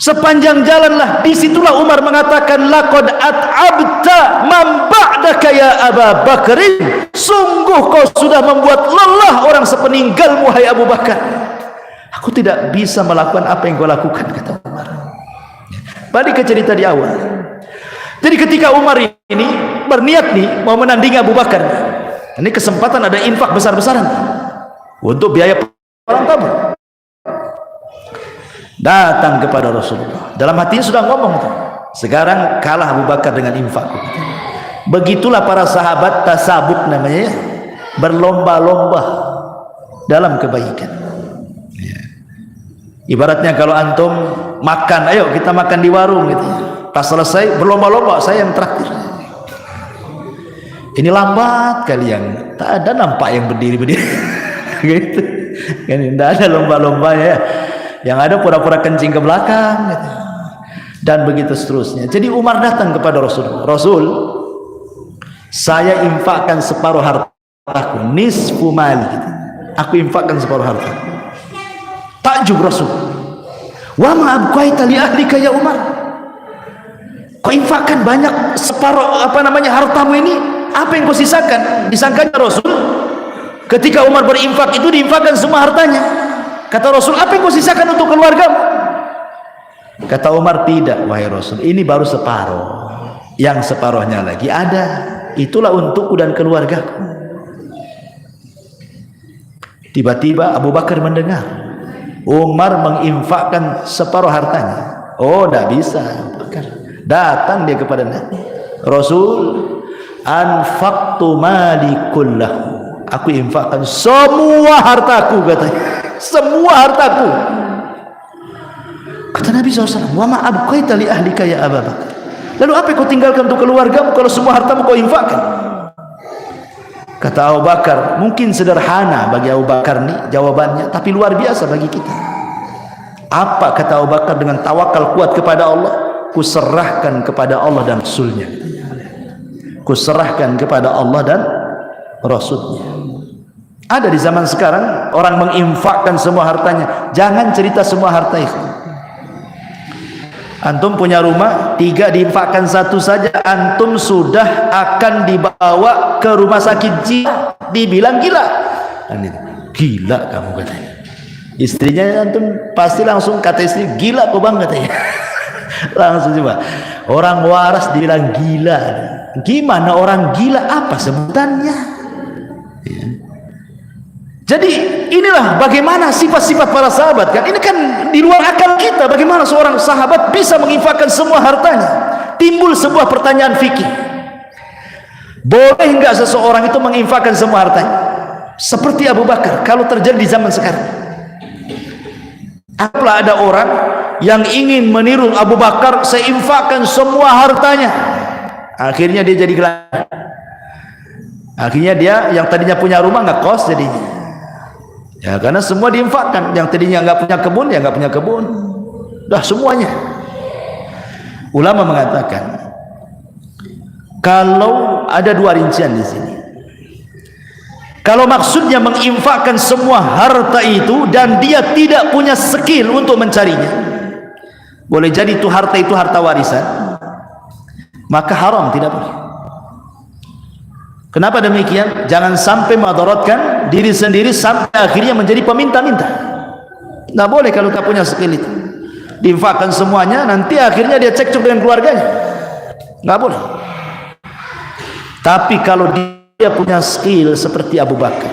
[SPEAKER 2] Sepanjang jalanlah, disitulah Umar mengatakan, laqad at'abta man ba'daka ya Abu Bakar, sungguh kau sudah membuat lelah orang sepeninggalmu hai Abu Bakar. Aku tidak bisa melakukan apa yang kau lakukan, kata Umar. Balik ke cerita di awal. Jadi ketika Umar ini berniat nih mau menandingi Abu Bakar, ini kesempatan ada infak besar-besaran untuk biaya perang Tabuk. Datang kepada Rasulullah, dalam hatinya sudah ngomong, sekarang kalah Abu Bakar dengan infak. Begitulah para sahabat tasabuk namanya, berlomba-lomba dalam kebaikan. Ibaratnya kalau antum makan, ayo kita makan di warung gitu. Pas selesai berlomba-lomba, saya yang traktir. Ini lambat kalian, tak ada nampak yang berdiri-berdiri. Gitu. Kan tidak ada lomba-lombanya ya. Yang ada pura-pura kencing ke belakang gitu. Dan begitu seterusnya. Jadi Umar datang kepada Rasul. Rasul, saya infakkan separuh hartaku, nisfu mali gitu. Aku infakkan separuh hartaku. Takjub Rasul. Wa ma abqaita li ahlika ya Umar. Kau infakkan banyak, separuh hartamu ini, apa yang kau sisakan? Disangkanya Rasul ketika Umar berinfak itu diinfakkan semua hartanya. Kata Rasul, apa yang kau sisakan untuk keluargamu? Kata Umar, tidak wahai Rasul, ini baru separuh, yang separuhnya lagi ada, itulah untukku dan keluargaku. Tiba-tiba Abu Bakar mendengar Umar menginfakkan separuh hartanya. Oh, tidak bisa Abu Bakar. Datang dia kepada Nabi, Rasul, anfaqtu mali kullahu, aku infakkan semua hartaku, katanya, semua hartaku. Kata Nabi SAW, wa ma abqaita li ahlika ya Abu Bakar, lalu apa yang kau tinggalkan untuk keluargamu kalau semua hartamu kau infakkan? Kata Abu Bakar, mungkin sederhana bagi Abu Bakar nih jawabannya, tapi luar biasa bagi kita. Apa kata Abu Bakar dengan tawakal kuat kepada Allah? Kuserahkan kepada Allah dan Rasulnya. Kuserahkan kepada Allah dan Rasulnya. Ada di zaman sekarang orang menginfakkan semua hartanya. Jangan cerita semua harta itu. Antum punya rumah 3, diinfakkan 1 saja, antum sudah akan dibawa ke rumah sakit jiwa, dibilang gila. Gila kamu, katanya. Istrinya antum pasti langsung kata istri, gila kau bang, katanya. Langsung coba, orang waras dibilang gila. Gimana orang gila, apa sebutannya? Ya. Jadi inilah bagaimana sifat-sifat para sahabat kan. Ini kan di luar akal kita. Bagaimana seorang sahabat bisa menginfakkan semua hartanya? Timbul sebuah pertanyaan fikih. Boleh enggak seseorang itu menginfakkan semua hartanya? Seperti Abu Bakar kalau terjadi di zaman sekarang. Apabila ada orang yang ingin meniru Abu Bakar, saya infakkan semua hartanya, akhirnya dia jadi gelandangan. Akhirnya dia yang tadinya punya rumah ngekos jadinya. Ya karena semua diinfakkan. Yang tadinya nggak punya kebun, ya nggak punya kebun. Dah semuanya. Ulama mengatakan kalau ada dua rincian di sini. Kalau maksudnya menginfakkan semua harta itu dan dia tidak punya skill untuk mencarinya, boleh jadi itu harta warisan, maka haram, tidak boleh. Kenapa demikian? Jangan sampai madaratkan diri sendiri sampai akhirnya menjadi peminta-minta. Tidak boleh kalau tak punya skill itu. Diinfakkan semuanya, nanti akhirnya dia cekcok dengan keluarganya. Tidak boleh. Tapi kalau dia punya skill seperti Abu Bakar,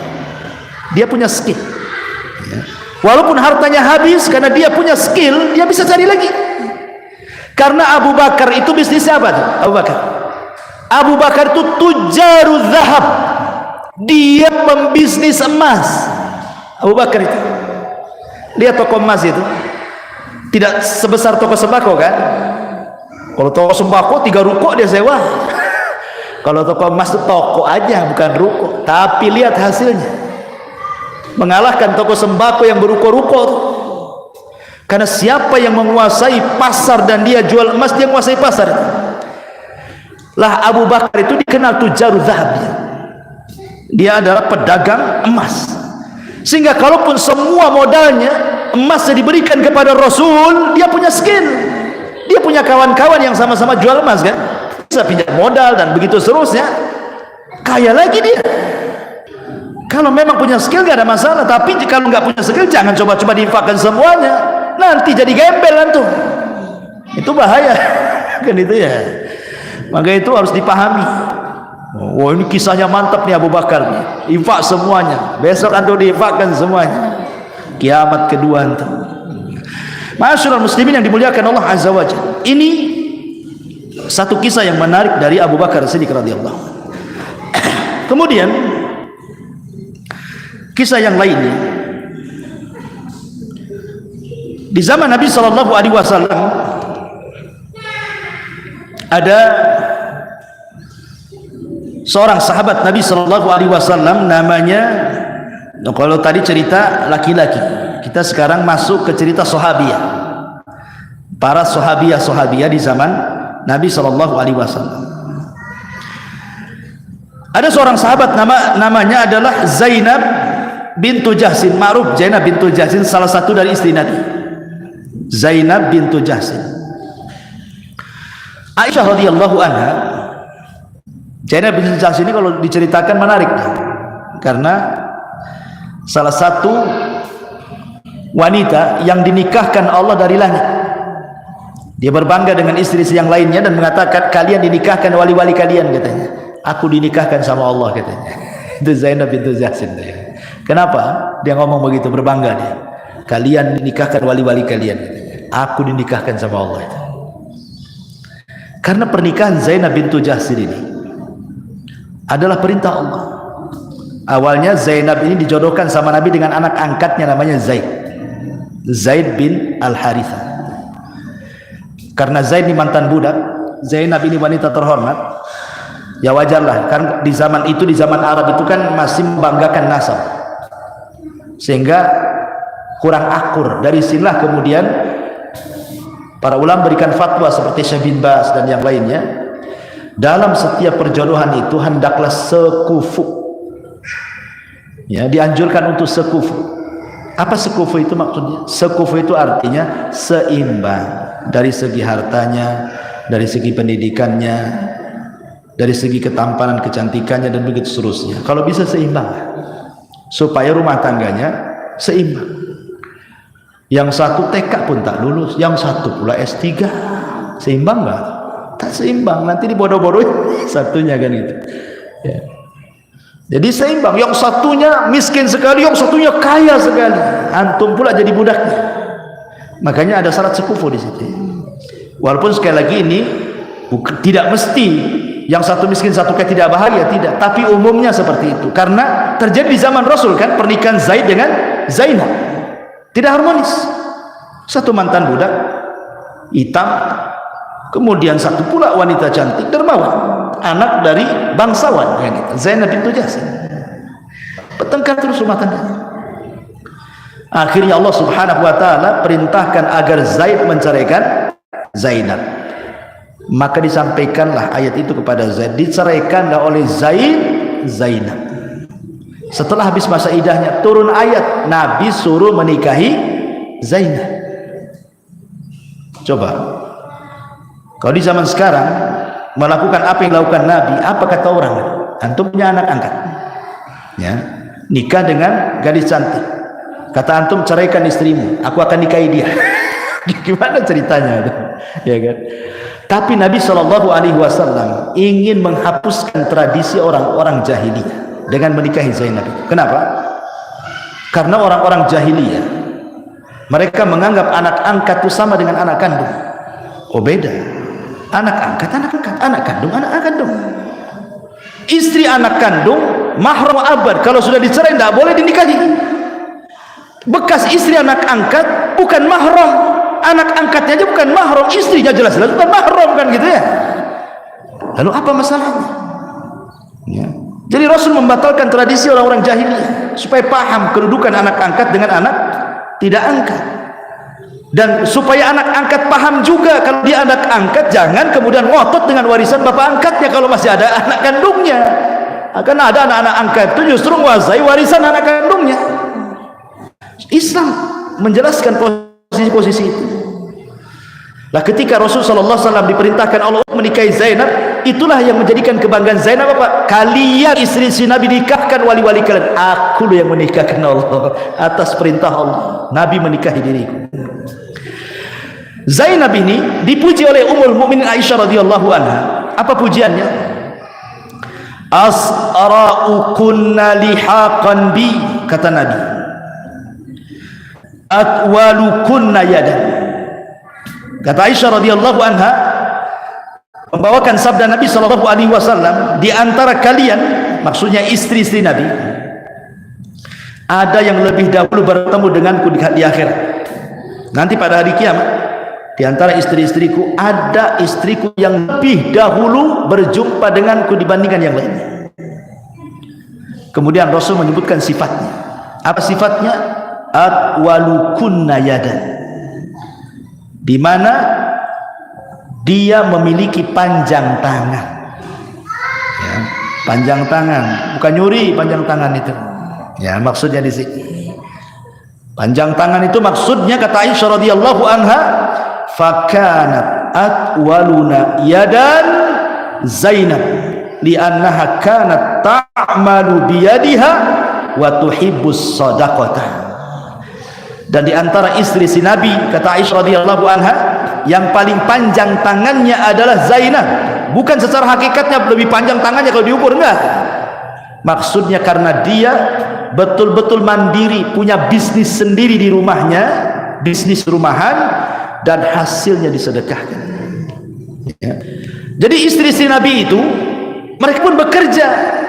[SPEAKER 2] dia punya skill, ya. Walaupun hartanya habis, karena dia punya skill, dia bisa cari lagi. Karena Abu Bakar itu bisnisnya apa tuh? Abu Bakar itu tujaruz zahab, dia pembisnis emas. Abu Bakar itu, lihat toko emas itu tidak sebesar toko sembako kan? Kalau toko sembako 3 ruko dia sewa. Kalau toko emas itu toko aja, bukan ruko. Tapi lihat hasilnya, mengalahkan toko sembako yang beruko-ruko. Karena siapa yang menguasai pasar dan dia jual emas, dia menguasai pasar. Lah Abu Bakar itu dikenal tujaruz zahab. Dia adalah pedagang emas. Sehingga kalaupun semua modalnya emasnya diberikan kepada Rasul, dia punya skill. Dia punya kawan-kawan yang sama-sama jual emas kan? Bisa pinjam modal dan begitu seterusnya, kaya lagi dia. Kalau memang punya skill gak ada masalah, tapi kalau nggak punya skill jangan coba-coba diinfakkan semuanya, nanti jadi gembel antum, itu bahaya. Kan itu ya, maka itu harus dipahami. Wah, ini kisahnya mantap nih Abu Bakar nih, infak semuanya, besok antum diinfakkan semuanya, kiamat kedua antum. Masyaallah muslimin yang dimuliakan Allah Azza wa Jalla, ini satu kisah yang menarik dari Abu Bakar Siddiq radhiyallahu. Kemudian kisah yang lainnya, di zaman Nabi sallallahu alaihi wasallam ada seorang sahabat Nabi sallallahu alaihi wasallam, namanya, kalau tadi cerita laki-laki, kita sekarang masuk ke cerita sahabiyah, para sahabiyah di zaman Nabi sallallahu alaihi wasallam. Ada seorang sahabat namanya adalah Zainab bintu Jahsin, ma'ruf Zainab bintu Jahsin, salah satu dari istri Nabi. Zainab bintu Jahsin. Aisyah radhiyallahu anha, Zainab bintu Jahsin ini kalau diceritakan menarik, karena salah satu wanita yang dinikahkan Allah dari langit. Dia berbangga dengan istri-istri yang lainnya dan mengatakan, kalian dinikahkan wali-wali kalian, katanya. Aku dinikahkan sama Allah, katanya. Itu Zainab bintu Jahsin. Kenapa dia ngomong begitu, berbangga dia? Kalian dinikahkan wali-wali kalian, katanya. Aku dinikahkan sama Allah. Karena pernikahan Zainab bintu Jahsin ini adalah perintah Allah. Awalnya Zainab ini dijodohkan sama Nabi dengan anak angkatnya namanya Zaid bin Al-Harithah. Karena Zaid ini mantan budak, Zainab ini wanita terhormat, ya wajarlah, kan di zaman itu, di zaman Arab itu kan masih membanggakan nasab, sehingga kurang akur. Dari sinilah kemudian para ulama berikan fatwa seperti Syekh bin Baz dan yang lainnya, dalam setiap perjodohan itu hendaklah sekufu, ya, dianjurkan untuk sekufu. Apa sekufu itu maksudnya? Sekufu itu artinya seimbang dari segi hartanya, dari segi pendidikannya, dari segi ketampanan, kecantikannya, dan begitu seterusnya. Kalau bisa seimbang, supaya rumah tangganya seimbang. Yang satu TK pun tak lulus, yang satu pula S3, seimbang nggak? Tak seimbang, nanti dibodoh-bodohin satunya kan gitu. Ya. Jadi seimbang, yang satunya miskin sekali, yang satunya kaya sekali, antum pula jadi budaknya. Makanya ada syarat sekufu di situ. Walaupun sekali lagi ini tidak mesti yang satu miskin satu kaya tidak bahagia, tidak. Tapi umumnya seperti itu. Karena terjadi di zaman Rasul kan, pernikahan Zaid dengan Zainab tidak harmonis. Satu mantan budak hitam, kemudian satu pula wanita cantik dermawan, anak dari bangsawan, Zainab bintu Jahsin. Bertengkar terus rumah tangganya. Akhirnya Allah subhanahu wa ta'ala perintahkan agar Zaid menceraikan Zainab. Maka disampaikanlah ayat itu kepada Zaid, diceraikanlah oleh Zainab. Setelah habis masa iddahnya, turun ayat Nabi suruh menikahi Zainab. Coba kalau di zaman sekarang melakukan apa yang dilakukan Nabi, apa kata orang? Antum punya anak angkat, ya, nikah dengan gadis cantik, kata antum ceraikan istrimu, aku akan nikahi dia. Gimana ceritanya? Ya kan? Tapi Nabi SAW ingin menghapuskan tradisi orang-orang jahiliyah dengan menikahi Zainab. Kenapa? Karena orang-orang jahiliyah mereka menganggap anak angkat itu sama dengan anak kandung. Oh beda. Anak angkat, anak kandung. Istri anak kandung mahram abad, kalau sudah dicerai tidak boleh dinikahi. Bekas istri anak angkat bukan mahram, anak angkatnya aja bukan mahram, istrinya jelas-jelas bukan mahram, kan gitu ya. Lalu apa masalahnya? Ya. Jadi Rasul membatalkan tradisi orang-orang jahiliyah supaya paham kedudukan anak angkat dengan anak tidak angkat, dan supaya anak angkat paham juga kalau dia anak angkat jangan kemudian ngotot dengan warisan bapak angkatnya kalau masih ada anak kandungnya. Akan ada anak-anak angkat itu justru menguasai warisan anak kandungnya. Islam menjelaskan posisi-posisi itu. Lah ketika Rasulullah SAW diperintahkan Allah menikahi Zainab, itulah yang menjadikan kebanggaan Zainab apa? Kalian istri Nabi nikahkan wali-wali kalian. Aku yang menikahkan Allah atas perintah Allah. Nabi menikahi diriku. Zainab ini dipuji oleh Ummul Mukminin Aisyah radhiyallahu anha. Apa pujiannya? Asra'ukunna lihaqan bi, kata Nabi. Atwalukunna yadan. Kata Aisyah radhiyallahu anha membawakan sabda Nabi sallallahu alaihi wasallam, di antara kalian, maksudnya istri-istri Nabi, ada yang lebih dahulu bertemu denganku di akhirat. Nanti pada hari kiamat, di antara istri-istriku ada istriku yang lebih dahulu berjumpa denganku dibandingkan yang lainnya. Kemudian Rasul menyebutkan sifatnya. Apa sifatnya? Atwalukunna yadan, di mana dia memiliki panjang tangan. Ya, panjang tangan, bukan nyuri panjang tangan itu. Ya, maksudnya di sini. Panjang tangan itu maksudnya kata Aisyah radhiyallahu anha, fakanat atwaluna yadan Zainab li'annaha kanat ta'malu biyadiha wa tuhibbus sadaqata. Dan di antara istri si Nabi, kata Aisyah radhiyallahu anha, yang paling panjang tangannya adalah Zainab. Bukan secara hakikatnya lebih panjang tangannya kalau diukur, enggak. Maksudnya karena dia betul-betul mandiri, punya bisnis sendiri di rumahnya, bisnis rumahan, dan hasilnya disedekahkan. Ya. Jadi istri-istri Nabi itu mereka pun bekerja.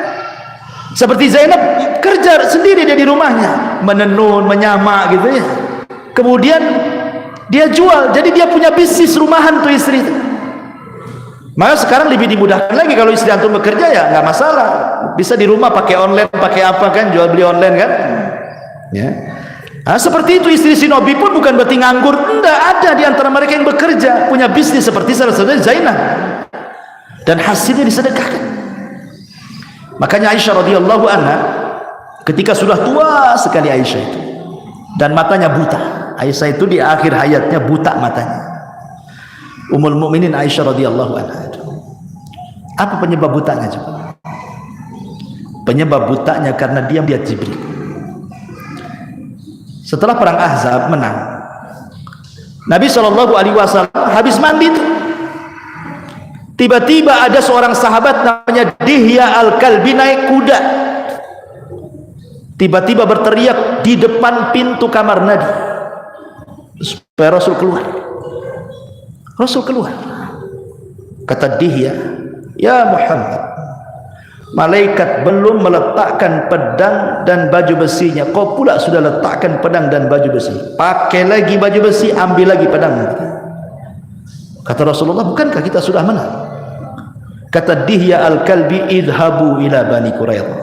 [SPEAKER 2] Seperti Zainab kerja sendiri dia di rumahnya, menenun, menyamak gitu ya. Kemudian dia jual, jadi dia punya bisnis rumahan tuh istri itu. Maka sekarang lebih dimudahkan lagi kalau istri antum bekerja, ya nggak masalah, bisa di rumah pakai online, pakai apa kan, jual beli online kan. Ya. Nah, seperti itu istri si Nabi pun bukan berarti nganggur, enggak, ada di antara mereka yang bekerja, punya bisnis seperti salah satunya Zainab, dan hasilnya disedekahkan. Makanya Aisyah radhiyallahu anha ketika sudah tua sekali Aisyah itu dan matanya buta. Aisyah itu di akhir hayatnya buta matanya. Ummul Mukminin Aisyah radhiyallahu anha. Apa penyebab butanya coba? Penyebab butanya karena dia melihat Jibril. Setelah perang Ahzab menang, Nabi SAW habis mandi itu, tiba-tiba ada seorang sahabat namanya Dihya Al-Kalbi naik kuda, tiba-tiba berteriak di depan pintu kamar Nabi supaya Rasul keluar. Rasul keluar, kata Dihya, ya Muhammad, malaikat belum meletakkan pedang dan baju besinya, kau pula sudah letakkan pedang dan baju besi. Pakai lagi baju besi, ambil lagi pedang. Kata Rasulullah, bukankah kita sudah menang? Kata Dihya Al-Kalbi, idhabu ila Bani Quraidah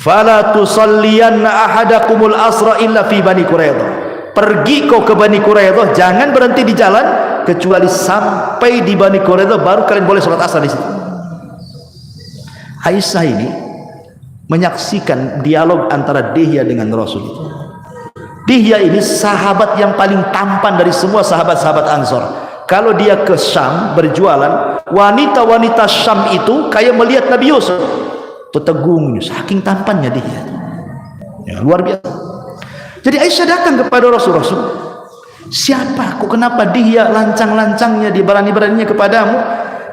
[SPEAKER 2] fala tusalliyanna ahadakumul asra illa fi Bani Quraidah. Pergi kau ke Bani Quraidah, jangan berhenti di jalan kecuali sampai di Bani Quraidah baru kalian boleh sholat asar di situ. Aisyah ini menyaksikan dialog antara Dihya dengan Rasul. Dihya ini sahabat yang paling tampan dari semua sahabat-sahabat Ansor. Kalau dia ke Syam berjualan, wanita-wanita Syam itu kayak melihat Nabi Yusuf, tetegung, saking tampannya Dihya. Ya, luar biasa. Jadi Aisyah datang kepada Rasul, siapa? Kok kenapa Dihya lancang-lancangnya, dia berani-beraninya kepadamu?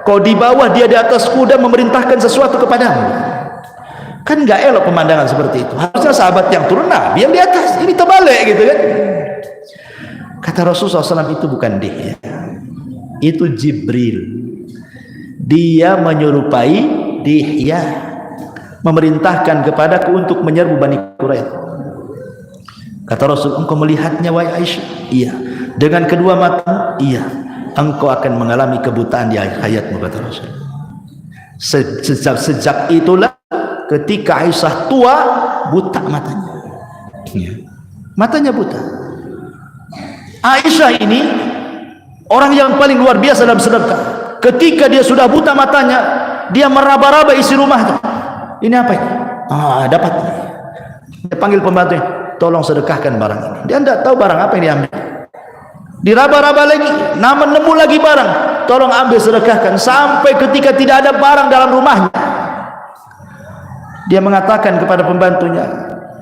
[SPEAKER 2] Kau di bawah, dia di atas kuda memerintahkan sesuatu kepadamu. Kan nggak elok pemandangan seperti itu. Harusnya sahabat yang turun, Nabi yang di atas. Ini terbalik gitu kan. Kata Rasulullah SAW, itu bukan Dihya, itu Jibril. Dia menyerupai Dihya, memerintahkan kepadaku untuk menyerbu Bani Quraidah. Kata Rasul, engkau melihatnya wahai Aisyah? Iya. Dengan kedua mata? Iya. Engkau akan mengalami kebutaan di hayatmu, kata Rasul. Sejak itulah ketika Aisyah tua, buta matanya. Ya. Matanya buta. Aisyah ini orang yang paling luar biasa dalam sedekah. Ketika dia sudah buta matanya, dia meraba-raba isi rumahnya. Ini apa ini? Dapat. Dia panggil pembantunya, tolong sedekahkan barang ini. Dia tidak tahu barang apa yang diambil. Diraba-raba lagi, nemu lagi barang, tolong ambil sedekahkan. Sampai ketika tidak ada barang dalam rumahnya, dia mengatakan kepada pembantunya,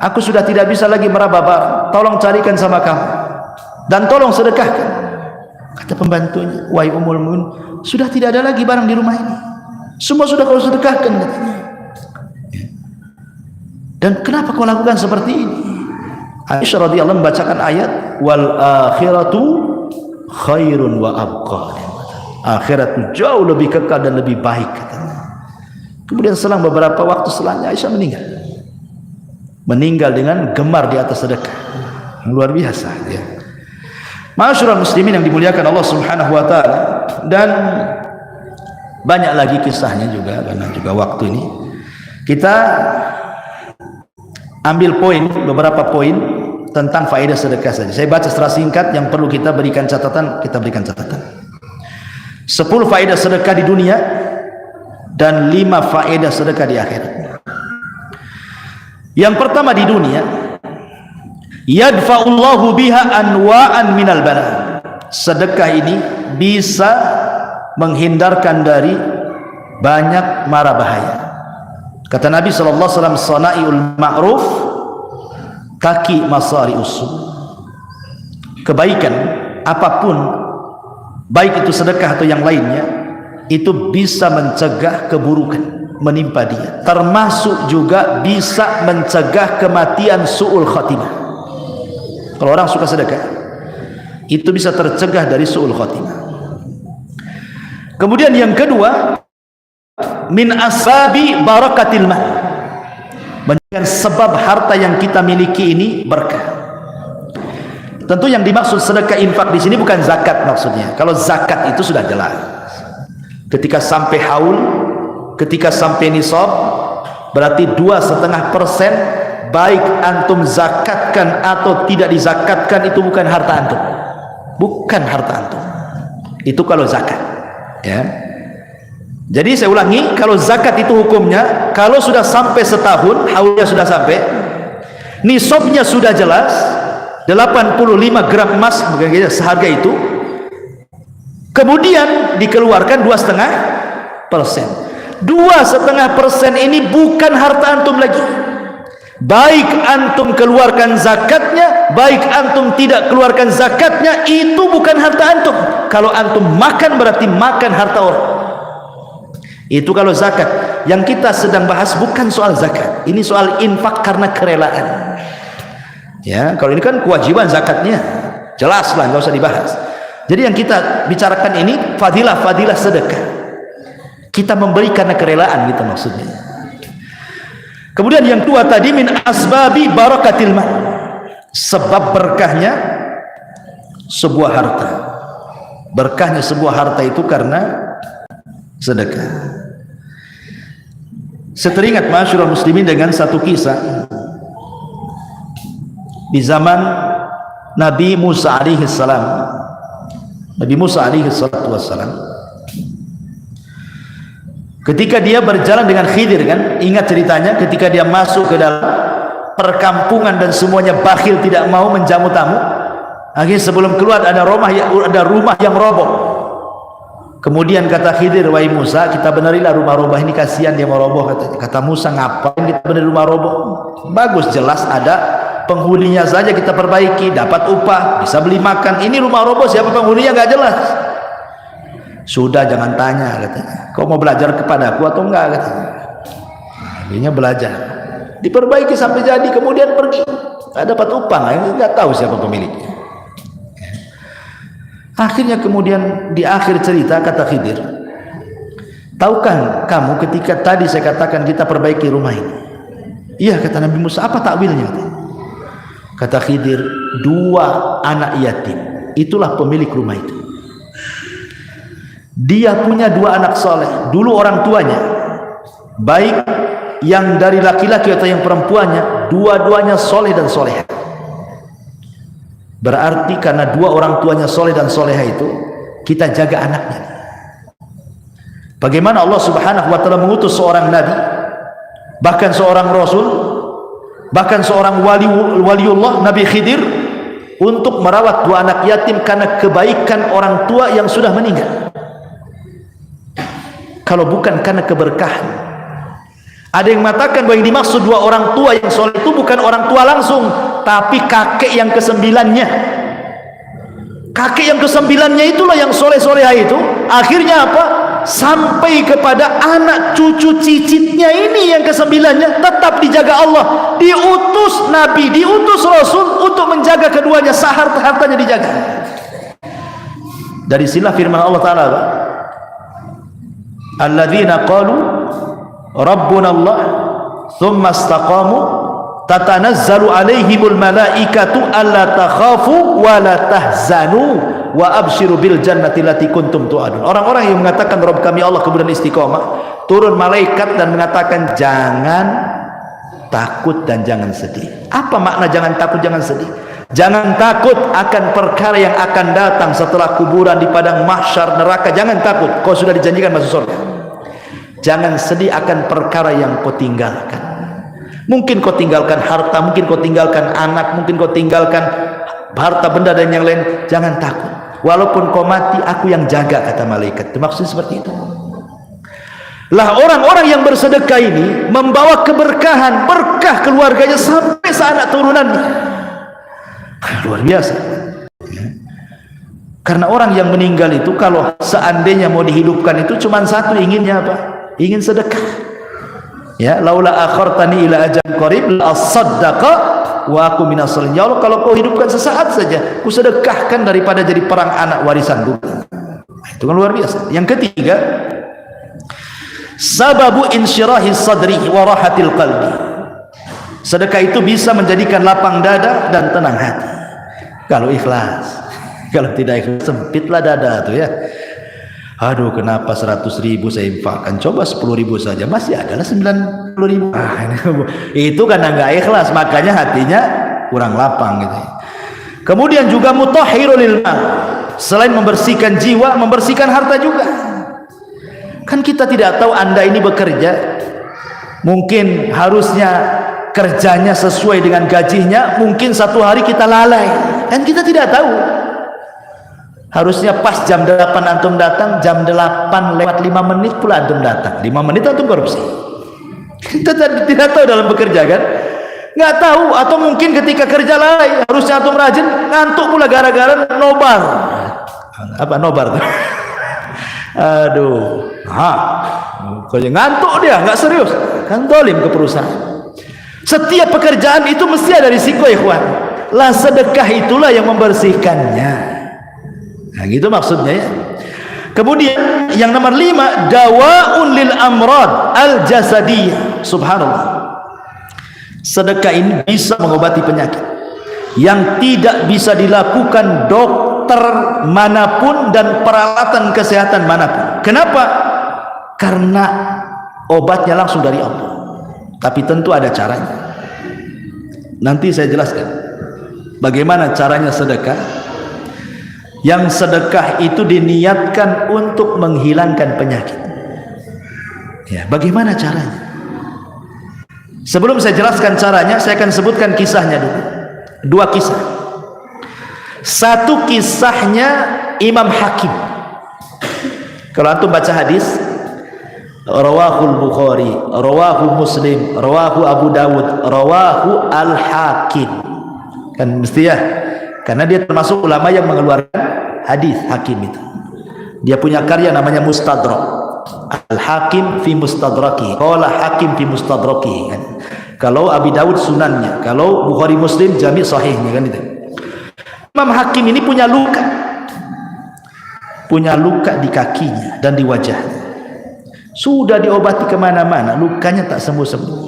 [SPEAKER 2] aku sudah tidak bisa lagi meraba barang, tolong carikan sama kamu dan tolong sedekahkan. Kata pembantunya, wahai Ummul Mu'minin, sudah tidak ada lagi barang di rumah ini, semua sudah kau sedekahkan, katanya. Dan kenapa kau lakukan seperti ini? Aisyah radhiyallahu anha membacakan ayat, wal akhiratu khairun wa abqa. Akhirat itu jauh lebih kekal dan lebih baik, katanya. Kemudian selang beberapa waktu setelahnya Aisyah meninggal dengan gemar di atas sedekah. Luar biasa ya. Ma'asyiral muslimin yang dimuliakan Allah Subhanahu wa taala, dan banyak lagi kisahnya juga karena juga waktu ini. Kita ambil beberapa poin tentang faedah sedekah saja. Saya baca secara singkat, yang perlu kita berikan catatan, kita berikan catatan. 10 faedah sedekah di dunia dan 5 faedah sedekah di akhirat. Yang pertama di dunia, yadfa'ullahu biha anwa'an minal bala. Sedekah ini bisa menghindarkan dari banyak mara bahaya. Kata Nabi SAW, sana'iul ma'ruf kaki masari usul. Kebaikan apapun, baik itu sedekah atau yang lainnya, itu bisa mencegah keburukan menimpa dia, termasuk juga bisa mencegah kematian su'ul khatimah. Kalau orang suka sedekah, itu bisa tercegah dari su'ul khatimah. Kemudian yang kedua, min asbabi barakatil mal. Dengan sebab harta yang kita miliki ini berkah. Tentu yang dimaksud sedekah infak di sini bukan zakat maksudnya. Kalau zakat itu sudah jelas. Ketika sampai haul, ketika sampai nisab, berarti 2,5%, baik antum zakatkan atau tidak dizakatkan, itu bukan harta antum. Bukan harta antum. Itu kalau zakat. Ya. Jadi saya ulangi, kalau zakat itu hukumnya, kalau sudah sampai setahun, haulnya sudah sampai, nisabnya sudah jelas, 85 gram emas seharga itu, kemudian dikeluarkan 2,5%. 2,5% ini bukan harta antum lagi. Baik antum keluarkan zakatnya, baik antum tidak keluarkan zakatnya, itu bukan harta antum. Kalau antum makan, berarti makan harta orang. Itu kalau zakat. Yang kita sedang bahas bukan soal zakat, ini soal infak karena kerelaan. Ya, kalau ini kan kewajiban zakatnya, jelas lah, nggak usah dibahas. Jadi yang kita bicarakan ini fadilah sedekah. Kita memberi karena kerelaan, gitu maksudnya. Kemudian yang kedua tadi, min asbabi barakatil mal, sebab berkahnya sebuah harta. Berkahnya sebuah harta itu karena sedekah. Saya teringat ma'asyiral muslimin dengan satu kisah di zaman Nabi Musa alaihi salam. Nabi Musa alaihi salatu wassalam, ketika dia berjalan dengan Khidir, kan ingat ceritanya, ketika dia masuk ke dalam perkampungan dan semuanya bakhil tidak mau menjamu tamu, akhirnya sebelum keluar ada rumah yang roboh. Kemudian kata Khidir, wahai Musa, kita benerilah rumah roboh ini, kasihan dia mau roboh. Kata Musa, ngapain kita benerin rumah roboh? Bagus, jelas ada penghuninya saja, kita perbaiki, dapat upah, bisa beli makan. Ini rumah roboh, siapa penghuninya nggak jelas. Sudah, jangan tanya, katanya. Kau mau belajar kepada aku atau enggak, katanya. Akhirnya belajar, diperbaiki sampai jadi, kemudian pergi, nggak dapat upah, nggak tahu siapa pemiliknya. Akhirnya kemudian di akhir cerita kata Khidir, tahukah kamu ketika tadi saya katakan kita perbaiki rumah ini? Iya, kata Nabi Musa, apa takwilnya? Kata Khidir, 2 anak yatim, itulah pemilik rumah itu. Dia punya 2 anak soleh, dulu orang tuanya, baik yang dari laki-laki atau yang perempuannya, dua-duanya soleh dan soleha. Berarti karena 2 orang tuanya soleh dan soleha itu, kita jaga anaknya. Bagaimana Allah subhanahu wa ta'ala mengutus seorang nabi, bahkan seorang rasul, bahkan seorang waliullah, Nabi Khidir, untuk merawat 2 anak yatim karena kebaikan orang tua yang sudah meninggal. Kalau bukan karena keberkahan. Ada yang mengatakan bahwa yang dimaksud 2 orang tua yang soleh itu bukan orang tua langsung, tapi kakek yang ke-9-nya. Kakek yang ke-9-nya itulah yang soleh-soleha itu. Akhirnya apa? Sampai kepada anak cucu cicitnya ini yang ke-9-nya tetap dijaga Allah. Diutus Nabi, diutus Rasul untuk menjaga keduanya, seharta-hartanya dijaga. Dari sinilah firman Allah Ta'ala, alladzina qalu Rabbuna Allah thumma istaqamu tatanazzalu alaihimul malaikatu alla takhafu wa la tahzanu wa abshiru bil jannati allati kuntum tu'adun. Orang-orang yang mengatakan Rabb kami Allah kemudian istiqamah, turun malaikat dan mengatakan jangan takut dan jangan sedih. Apa makna jangan takut jangan sedih? Jangan takut akan perkara yang akan datang setelah kuburan, di padang mahsyar, neraka. Jangan takut, kau sudah dijanjikan masuk surga. Jangan sedih akan perkara yang kau tinggalkan. Mungkin kau tinggalkan harta, mungkin kau tinggalkan anak, mungkin kau tinggalkan harta benda dan yang lain. Jangan takut, walaupun kau mati aku yang jaga, kata malaikat. Maksudnya seperti itu. Lah orang-orang yang bersedekah ini membawa keberkahan, berkah keluarganya sampai seanak turunannya. Luar biasa. Karena orang yang meninggal itu kalau seandainya mau dihidupkan itu cuma satu, inginnya apa? Ingin sedekah. Ya, laula akhartani ila ajalin qarib la asaddaqa wa aku minas sholihin. Ya Allah, kalau kau hidupkan sesaat saja, ku sedekahkan daripada jadi perang anak warisanku. Itu kan luar biasa. Yang ketiga, sababu insyirahi sadri wa rahatil qalbi. Sedekah itu bisa menjadikan lapang dada dan tenang hati kalau ikhlas. Kalau tidak ikhlas, sempitlah dada tuh ya. Aduh, kenapa 100.000 saya infakkan, coba 10.000 saja, masih adalah 90.000. Itu karena nggak ikhlas, makanya hatinya kurang lapang gitu. Kemudian juga mutahhirul lil mal, selain membersihkan jiwa, membersihkan harta juga. Kan kita tidak tahu Anda ini bekerja, mungkin harusnya kerjanya sesuai dengan gajinya, mungkin satu hari kita lalai, dan kita tidak tahu. Harusnya pas jam 8 antum datang, jam 8 lewat 5 menit pula antum datang, 5 menit antum korupsi. Kita tidak tahu dalam bekerja kan, nggak tahu. Atau mungkin ketika kerja lalai, harusnya antum rajin, ngantuk pula gara-gara nobar. Apa nobar tuh? Aduh, kalau ngantuk dia nggak serius, kan dolim ke perusahaan. Setiap pekerjaan itu mesti ada risiko, ikhwan. Lah sedekah itulah yang membersihkannya. Nah gitu maksudnya ya. Kemudian yang nomor 5, dawaun lil amrad al jasadiyah. Subhanallah, sedekah ini bisa mengobati penyakit yang tidak bisa dilakukan dokter manapun dan peralatan kesehatan manapun. Kenapa? Karena obatnya langsung dari Allah. Tapi tentu ada caranya. Nanti saya jelaskan bagaimana caranya sedekah. Yang sedekah itu diniatkan untuk menghilangkan penyakit. Ya, bagaimana caranya? Sebelum saya jelaskan caranya, saya akan sebutkan kisahnya dulu. Dua kisah. Satu kisahnya Imam Hakim. Kalau antum baca hadis, rawahul Bukhari, rawahu Muslim, rawahu Abu Dawud, rawahu Al-Hakim. Kan mesti ya, karena dia termasuk ulama yang mengeluarkan hadis. Hakim itu dia punya karya namanya Mustadrak. Al-Hakim fi Mustadraki, qala Hakim fi Mustadraki kan. Kalau Abi Dawud sunannya, kalau Bukhari Muslim jami' sahihnya kan itu. Imam Hakim ini punya luka di kakinya dan di wajahnya. Sudah diobati kemana-mana, lukanya tak sembuh-sembuh.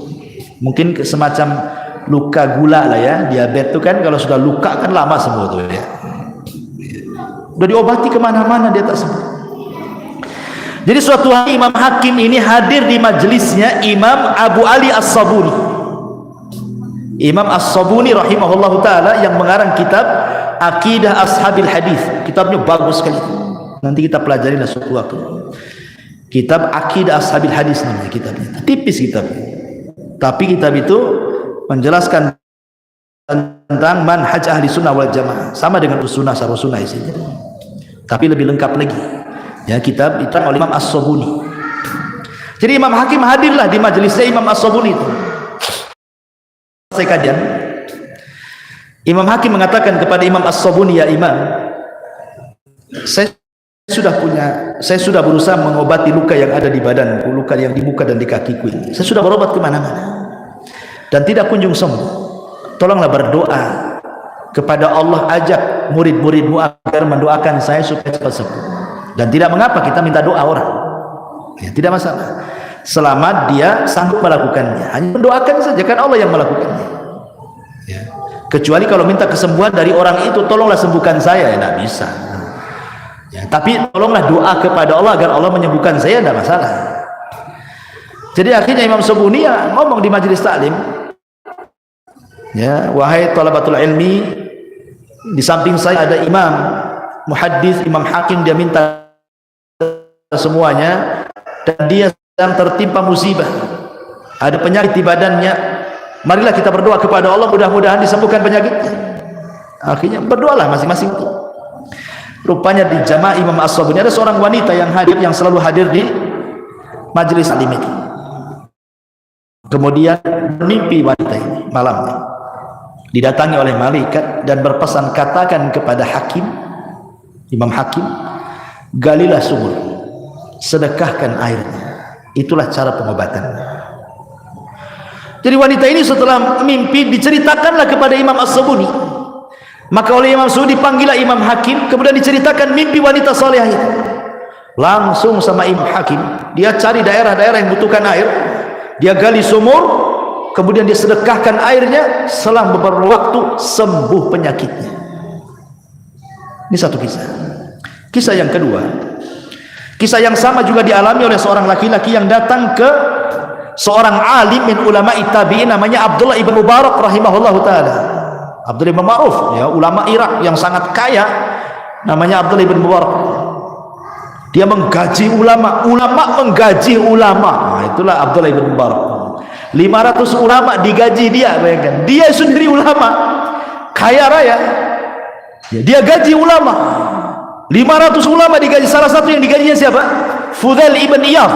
[SPEAKER 2] Mungkin semacam luka gula lah ya, diabetes itu kan kalau sudah luka kan lama sembuh tuh ya. Sudah diobati kemana-mana dia tak sembuh. Jadi suatu hari Imam Hakim ini hadir di majelisnya Imam Abu Ali As-Sabuni. Imam As-Sabuni rahimahullahu taala yang mengarang kitab Aqidah Ashabil Hadis. Kitabnya bagus sekali. Nanti kita pelajari lah suatu waktu. Kitab Aqidah Ashabil Hadis namanya kitabnya. Tipis kitab. Tapi kitab itu menjelaskan tentang manhaj ahli sunnah wal jamaah, sama dengan usunnah syarh sunnah isinya. Tapi lebih lengkap lagi. Ya, kitab itu oleh Imam As-Sabuni. Jadi Imam Hakim hadirlah di majelisnya Imam As-Sabuni itu. Selesai kajian, Imam Hakim mengatakan kepada Imam As-Sabuni, ya Imam, saya sudah berusaha mengobati luka yang ada di badanku, luka yang di muka dan di kakiku ini. Saya sudah berobat kemana-mana dan tidak kunjung sembuh. Tolonglah berdoa kepada Allah, ajak murid-muridmu agar mendoakan saya supaya cepat sembuh. Dan tidak mengapa kita minta doa orang, ya, tidak masalah selama dia sanggup melakukannya. Hanya mendoakan saja, kan Allah yang melakukannya ya. Kecuali kalau minta kesembuhan dari orang itu, tolonglah sembuhkan saya, ya tidak bisa ya. Tapi tolonglah doa kepada Allah agar Allah menyembuhkan saya, tidak masalah. Jadi akhirnya Imam Sabuni ya ngomong di majelis taklim, ya, wahai thalabatul ilmi, di samping saya ada imam muhaddis, Imam Hakim, dia minta semuanya dan dia sedang tertimpa musibah, ada penyakit di badannya. Marilah kita berdoa kepada Allah, mudah-mudahan disembuhkan penyakitnya. Akhirnya berdoalah masing-masing. Rupanya di jamaah Imam As-Sabuni ada seorang wanita yang hadir, yang selalu hadir di majelis alim itu. Kemudian mimpi wanita ini malamnya, didatangi oleh malaikat dan berpesan, katakan kepada Hakim, Imam Hakim, galilah sumur, sedekahkan airnya. Itulah cara pengobatannya. Jadi wanita ini setelah mimpi diceritakanlah kepada Imam As-Sabuni. Maka oleh Imam As-Sabuni dipanggillah Imam Hakim, kemudian diceritakan mimpi wanita salehah itu. Langsung sama Imam Hakim, dia cari daerah-daerah yang butuhkan air, dia gali sumur, kemudian dia sedekahkan airnya, selang beberapa waktu sembuh penyakitnya. Ini satu kisah. Kisah yang kedua, kisah yang sama juga dialami oleh seorang laki-laki yang datang ke seorang alim min ulama tabi'in namanya Abdullah ibn Mubarak rahimahullahu taala. Abdullah ibn Ma'ruf, ya, ulama Irak yang sangat kaya, namanya Abdullah ibn Mubarak. Dia menggaji ulama, ulama menggaji ulama. Nah, itulah Abdullah ibn Mubarak. 500 ulama digaji dia, bayangkan. Dia sendiri ulama, kaya raya. Ya, dia gaji ulama. 500 ulama digaji. Salah satu yang digajinya siapa? Fudail ibn Iyadh,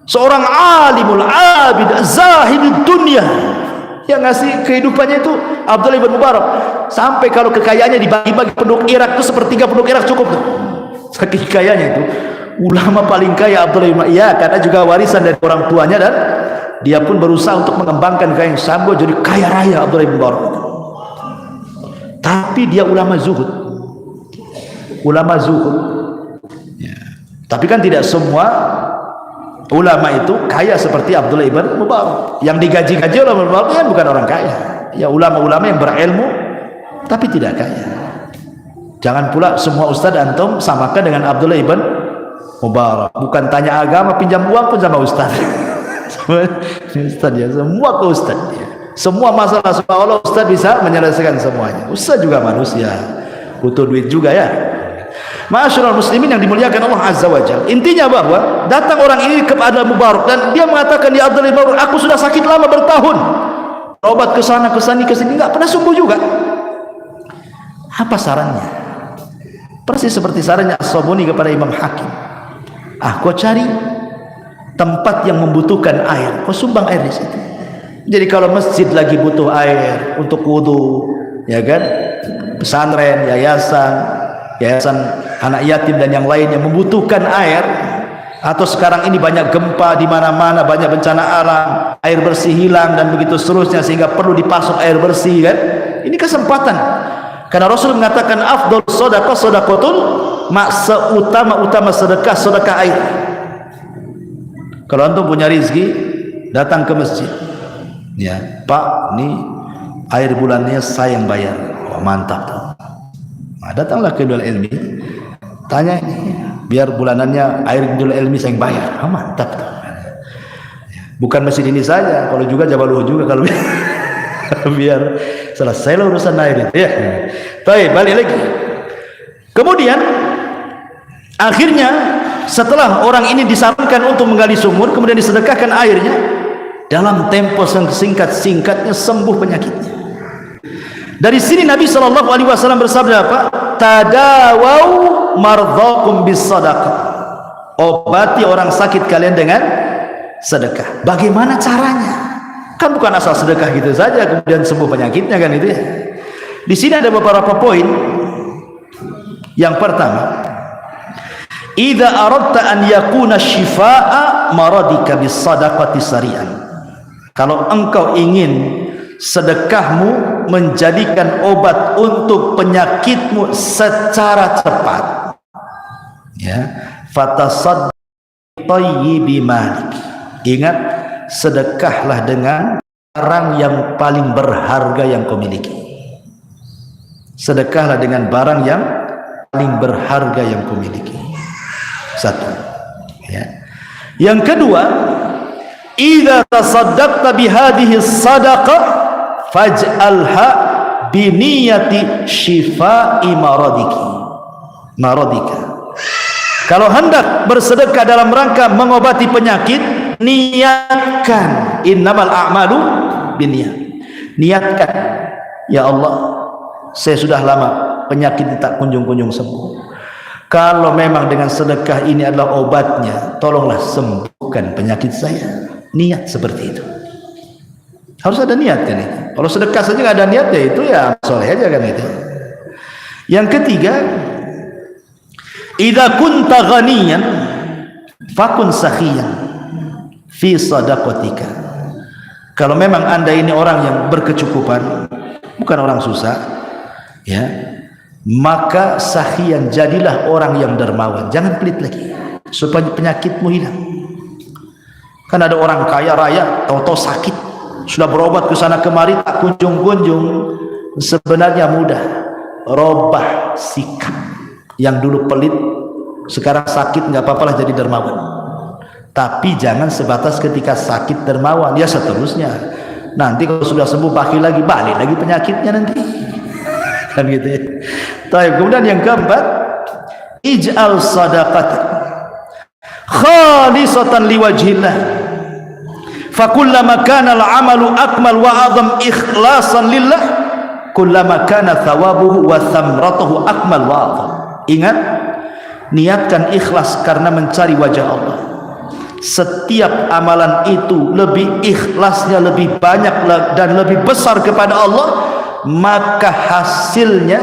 [SPEAKER 2] seorang alimul abid zahidud dunia, yang ngasih kehidupannya itu Abdullah ibn Mubarak. Sampai kalau kekayaannya dibagi-bagi penduduk Irak itu sepertiga penduduk Irak cukup tuh, saking kayanya itu. Ulama paling kaya Abdullah ibn Mubarak, ya, karena juga warisan dari orang tuanya, dan dia pun berusaha untuk mengembangkan kekayaan sambil jadi kaya raya Abdullah ibn Mubarak. Tapi dia ulama zuhud, ulama zuhud ya. Tapi kan tidak semua ulama itu kaya seperti Abdullah ibn Mubarak. Yang digaji-gaji oleh Mubarak kan bukan orang kaya, ya, ulama-ulama yang berilmu tapi tidak kaya. Jangan pula semua ustaz antum samakan dengan Abdullah ibn Mubarak. Bukan tanya agama, pinjam uang pun sama ustaz. Ustaz ya, semua ke ustaz ya. Semua masalah seolah ustaz bisa menyelesaikan semuanya. Ustaz juga manusia, butuh duit juga ya. Ma'asyiral muslimin yang dimuliakan Allah Azza wa Jalla. Intinya bahwa datang orang ini kepada Mubarak dan dia mengatakan, ya Abdul Mubarak, aku sudah sakit lama bertahun, obat ke sana ke sini enggak pernah sembuh juga. Apa sarannya? Persis seperti sarannya As-Sabuni kepada Imam Hakim. Kau cari tempat yang membutuhkan air, kau sumbang air di situ. Jadi kalau masjid lagi butuh air untuk wudu, ya kan, pesantren, yayasan anak yatim dan yang lain yang membutuhkan air, atau sekarang ini banyak gempa di mana-mana, banyak bencana alam, air bersih hilang dan begitu seterusnya, sehingga perlu dipasok air bersih kan. Ini kesempatan. Karena Rasul mengatakan afdal sedekah sedekatun ma, seutama sedekah air. Kalau antum punya rezeki, datang ke masjid. Ya, Pak, ini air bulannya saya yang bayar. Wah, mantap tuh. Nah, datanglah ke Nurul Ilmi, tanya ini, biar bulanannya air Nurul Ilmi saya yang bayar. Mantap tuh. Bukan masjid ini saja, kalau juga Jabaluh juga kalau biar selesai urusan air itu ya. Baik, balik lagi. Kemudian akhirnya setelah orang ini disarankan untuk menggali sumur, kemudian disedekahkan airnya, dalam tempo singkat-singkatnya sembuh penyakitnya. Dari sini Nabi SAW bersabda apa? Tadawau mardhakum bis sadaqah. Obati orang sakit kalian dengan sedekah. Bagaimana caranya? Kan bukan asal sedekah gitu saja kemudian sembuh penyakitnya kan itu ya. Di sini ada beberapa poin. Yang pertama, idza aradta an yakuna shifaa maradika bis sadaqati sari'an. Kalau engkau ingin sedekahmu menjadikan obat untuk penyakitmu secara cepat, ya, fatasaddaq thayyibi malik. Ingat, sedekahlah dengan barang yang paling berharga yang kau miliki. Sedekahlah dengan barang yang paling berharga yang kau miliki. Satu, ya. Yang kedua, idza tasaddaqta bihadhihi sadaqah faj'alha biniyati shifai maradika. Kalau hendak bersedekah dalam rangka mengobati penyakit, niatkan, innamal a'malu binniyat. Niatkan, ya Allah, saya sudah lama penyakit tak kunjung-kunjung sembuh. Kalau memang dengan sedekah ini adalah obatnya, tolonglah sembuhkan penyakit saya. Niat seperti itu. Harus ada niat kan itu. Kalau sedekah saja nggak ada niat, ya itu ya soleh aja kan itu. Yang ketiga, idza kunta ghaniyan fakun sakhiyan fi sadaqatika. Kalau memang anda ini orang yang berkecukupan, bukan orang susah, ya, maka sakhiyan, jadilah orang yang dermawan. Jangan pelit lagi supaya penyakitmu hilang. Kan ada orang kaya raya tahu-tahu sakit, sudah berobat ke sana kemari tak kunjung-kunjung. Sebenarnya mudah, robah sikap. Yang dulu pelit sekarang sakit nggak apa-apalah jadi dermawan. Tapi jangan sebatas ketika sakit dermawan, ya seterusnya. Nanti kalau sudah sembuh balik lagi penyakitnya nanti. Kan gitu ya. Kemudian yang keempat, ij'al sadaqatan khalisatan liwajhillah. Fakullama kana al-amalu akmal wa a'zam ikhlasan lillah, kullama kana thawabuhu wa thamratuhu akmal wa a'zam. Ingat, niatkan ikhlas karena mencari wajah Allah. Setiap amalan itu lebih ikhlasnya lebih banyak dan lebih besar kepada Allah, maka hasilnya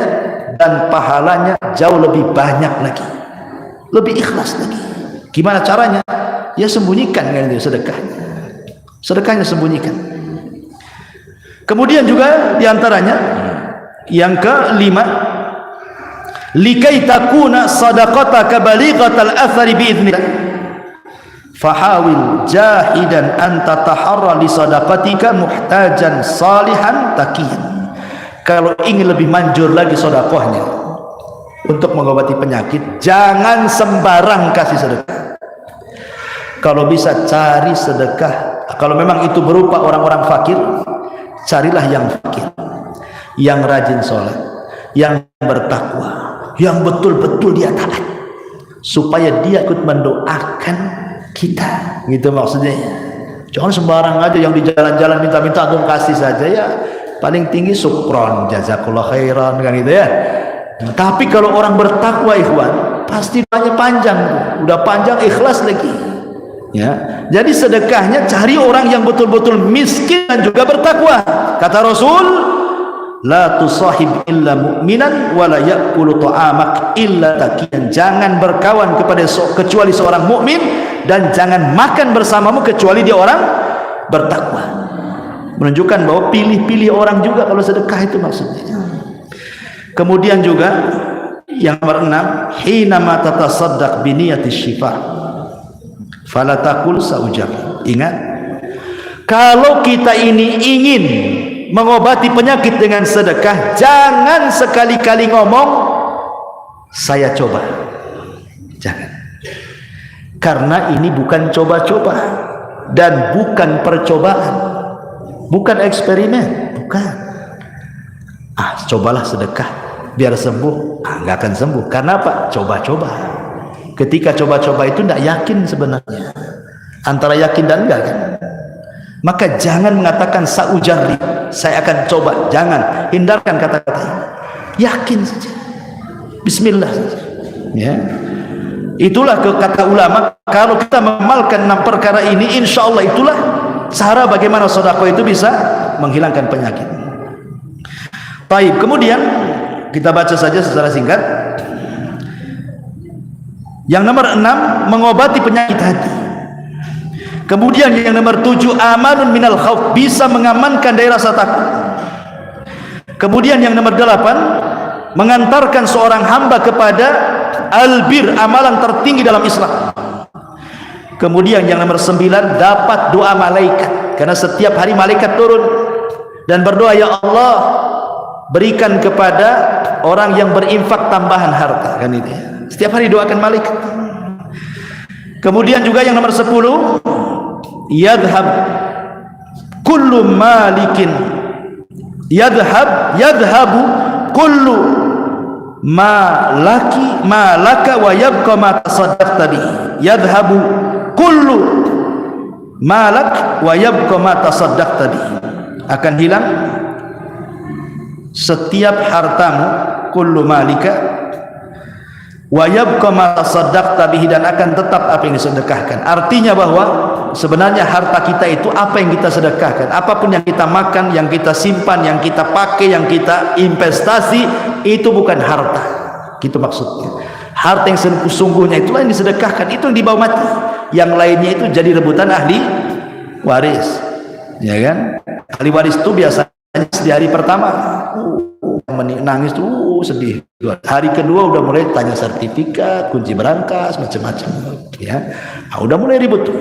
[SPEAKER 2] dan pahalanya jauh lebih banyak lagi, lebih ikhlas lagi. Gimana caranya? Ya sembunyikan kan itu sedekahnya sembunyikan. Kemudian juga diantaranya yang kelima, likai takuna sadaqataka balighatal athari biidznillah fahawil jahidan an tataharra li sadaqatika muhtajan salihan taqiyan. Kalau ingin lebih manjur lagi sedekahnya untuk mengobati penyakit, jangan sembarang kasih sedekah. Kalau bisa cari sedekah, kalau memang itu berupa orang-orang fakir, carilah yang fakir, yang rajin sholat, yang bertakwa, yang betul-betul dia taat, supaya dia ikut mendoakan kita, gitu maksudnya. Jangan sembarang aja yang di jalan-jalan minta-minta antum kasih saja, ya paling tinggi syukron, jazakallah khairan, kan gitu ya. Tapi kalau orang bertakwa ikhwan, pasti banyak panjang, udah panjang ikhlas lagi ya. Jadi sedekahnya cari orang yang betul-betul miskin dan juga bertakwa. Kata Rasul, la tusahib illa mu'minan wa la ya'kulu ta'amak illa taqiyan. Jangan berkawan kepada kecuali seorang mukmin, dan jangan makan bersamamu kecuali dia orang bertakwa. Menunjukkan bahwa pilih-pilih orang juga kalau sedekah itu maksudnya. Kemudian juga yang nomor 6, hina ma tatasaddaq bi niyatis syifa fala taqul saujar. Ingat, kalau kita ini ingin mengobati penyakit dengan sedekah, jangan sekali-kali ngomong saya coba. Jangan. Karena ini bukan coba-coba dan bukan percobaan, bukan eksperimen, bukan. Cobalah sedekah biar sembuh. Nggak akan sembuh. Karena apa? Coba-coba. Ketika coba-coba itu tidak yakin sebenarnya, antara yakin dan enggak kan. Maka jangan mengatakan saujarri, saya akan coba. Jangan, hindarkan kata-kata ini. Yakin saja, bismillah saja ya. Itulah kata ulama, kalau kita mengamalkan 6 perkara ini, insya Allah itulah cara bagaimana sedekah itu bisa menghilangkan penyakit. Baik, kemudian kita baca saja secara singkat. Yang nomor 6, mengobati penyakit hati. Kemudian yang nomor 7, amanun minal khauf, bisa mengamankan dari rasa takut. Kemudian yang nomor 8, mengantarkan seorang hamba kepada albir, amalan tertinggi dalam Islam. Kemudian yang nomor 9, dapat doa malaikat, karena setiap hari malaikat turun dan berdoa, ya Allah, berikan kepada orang yang berinfak tambahan harta, kan itu ya. Setiap hari doakan malaikat. Kemudian juga yang nomor 10, yadhab kullu malikin, yadhabu kullu malaka wa yabqa ma tasaddaqta bihi. Yadhabu kullu malak wa yabqa ma tasaddaqta bihi. Akan hilang setiap hartamu, kullu malika wa yabqa ma tasaddaqta bihi, dan akan tetap apa yang disedekahkan. Artinya bahwa sebenarnya harta kita itu apa yang kita sedekahkan. Apapun yang kita makan, yang kita simpan, yang kita pakai, yang kita investasi, itu bukan harta. Gitu maksudnya. Harta yang sesungguhnya itulah yang disedekahkan, itu yang dibawa mati. Yang lainnya itu jadi rebutan ahli waris, ya kan? Ahli waris itu biasanya di hari pertama nangis tuh sedih, hari kedua udah mulai tanya sertifikat, kunci berangkas, macam-macam ya. Udah mulai ribut tuh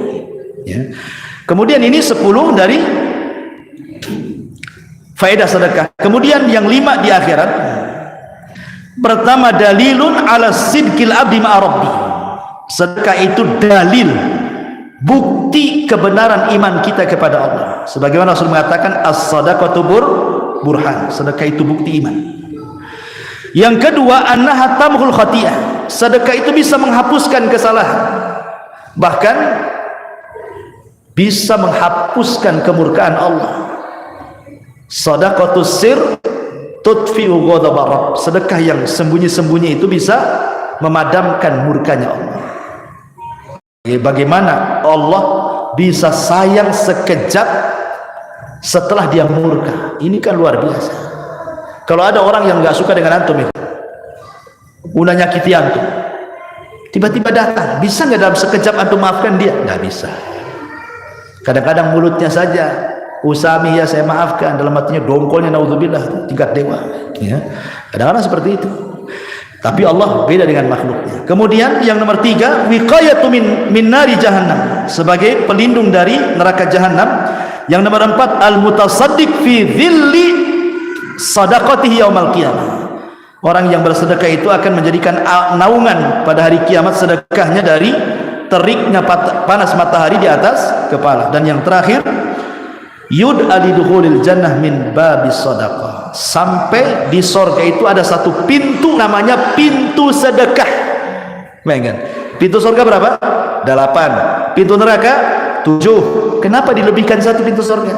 [SPEAKER 2] ya. Kemudian ini 10 dari faedah sedekah. Kemudian yang 5 di akhirat. Pertama, dalilun ala sidqil abdi ma'a rabbi. Sedekah itu dalil, bukti kebenaran iman kita kepada Allah. Sebagaimana Rasul mengatakan, as-sadaqatu burhan. Sedekah itu bukti iman. Yang kedua, annaha tamhul khati'ah. Sedekah itu bisa menghapuskan kesalahan, bahkan bisa menghapuskan kemurkaan Allah. Shadaqatus sir tudfi'u ghadaba rabb. Sedekah yang sembunyi-sembunyi itu bisa memadamkan murkanya Allah. Bagaimana Allah bisa sayang sekejap setelah dia murka? Ini kan luar biasa. Kalau ada orang yang nggak suka dengan antum itu, udah nyakiti antum, tiba-tiba datang, bisa nggak dalam sekejap antum maafkan dia? Nggak bisa. Kadang-kadang mulutnya saja, usami ya saya maafkan, dalam hatinya dongkolnya naudzubillah, tingkat dewa ya. Kadang-kadang seperti itu. Tapi Allah beda dengan makhluknya. Kemudian yang nomor 3, wiqayatu min nari jahannam, sebagai pelindung dari neraka jahannam. Yang nomor 4, al mutasaddiq fi dhilli sadaqatihi yaumal qiyamah. Orang yang bersedekah itu akan menjadikan naungan pada hari kiamat sedekahnya dari teriknya panas matahari di atas kepala. Dan yang terakhir, yud'a lidukhulil jannah min babis sadaqah. sampai di sorga itu ada satu pintu namanya pintu sedekah. Bayangkan, pintu sorga berapa? 8. Pintu neraka 7. Kenapa dilebihkan satu pintu sorga?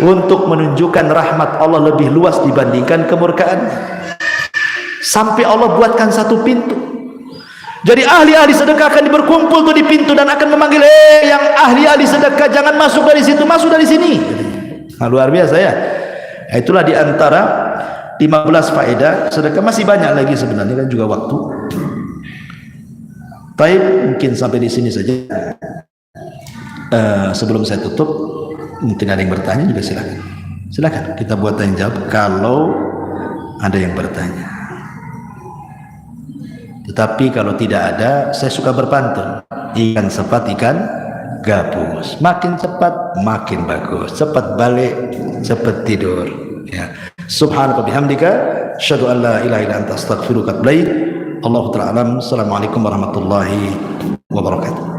[SPEAKER 2] Untuk menunjukkan rahmat Allah lebih luas dibandingkan kemurkaan. Sampai Allah buatkan satu pintu. Jadi ahli-ahli sedekah akan berkumpul tuh di pintu dan akan memanggil, yang ahli-ahli sedekah jangan masuk dari situ, masuk dari sini. Nah, luar biasa ya. Itulah diantara 15 faedah sedekah. Masih banyak lagi sebenarnya, kan juga waktu. Baik, mungkin sampai di sini saja. Sebelum saya tutup, mungkin ada yang bertanya juga, silakan. Silakan kita buat tanya jawab kalau ada yang bertanya. Tetapi kalau tidak ada, saya suka berpantun. Ikan cepat, ikan gabus. Makin cepat, makin bagus. Cepat balik, cepat tidur. Ya. Subhanaka bihamdika, asyhadu an la ilaha illa anta astaghfiruka wa atubu ilaik. Allahu ta'ala alam. Assalamualaikum warahmatullahi wabarakatuh.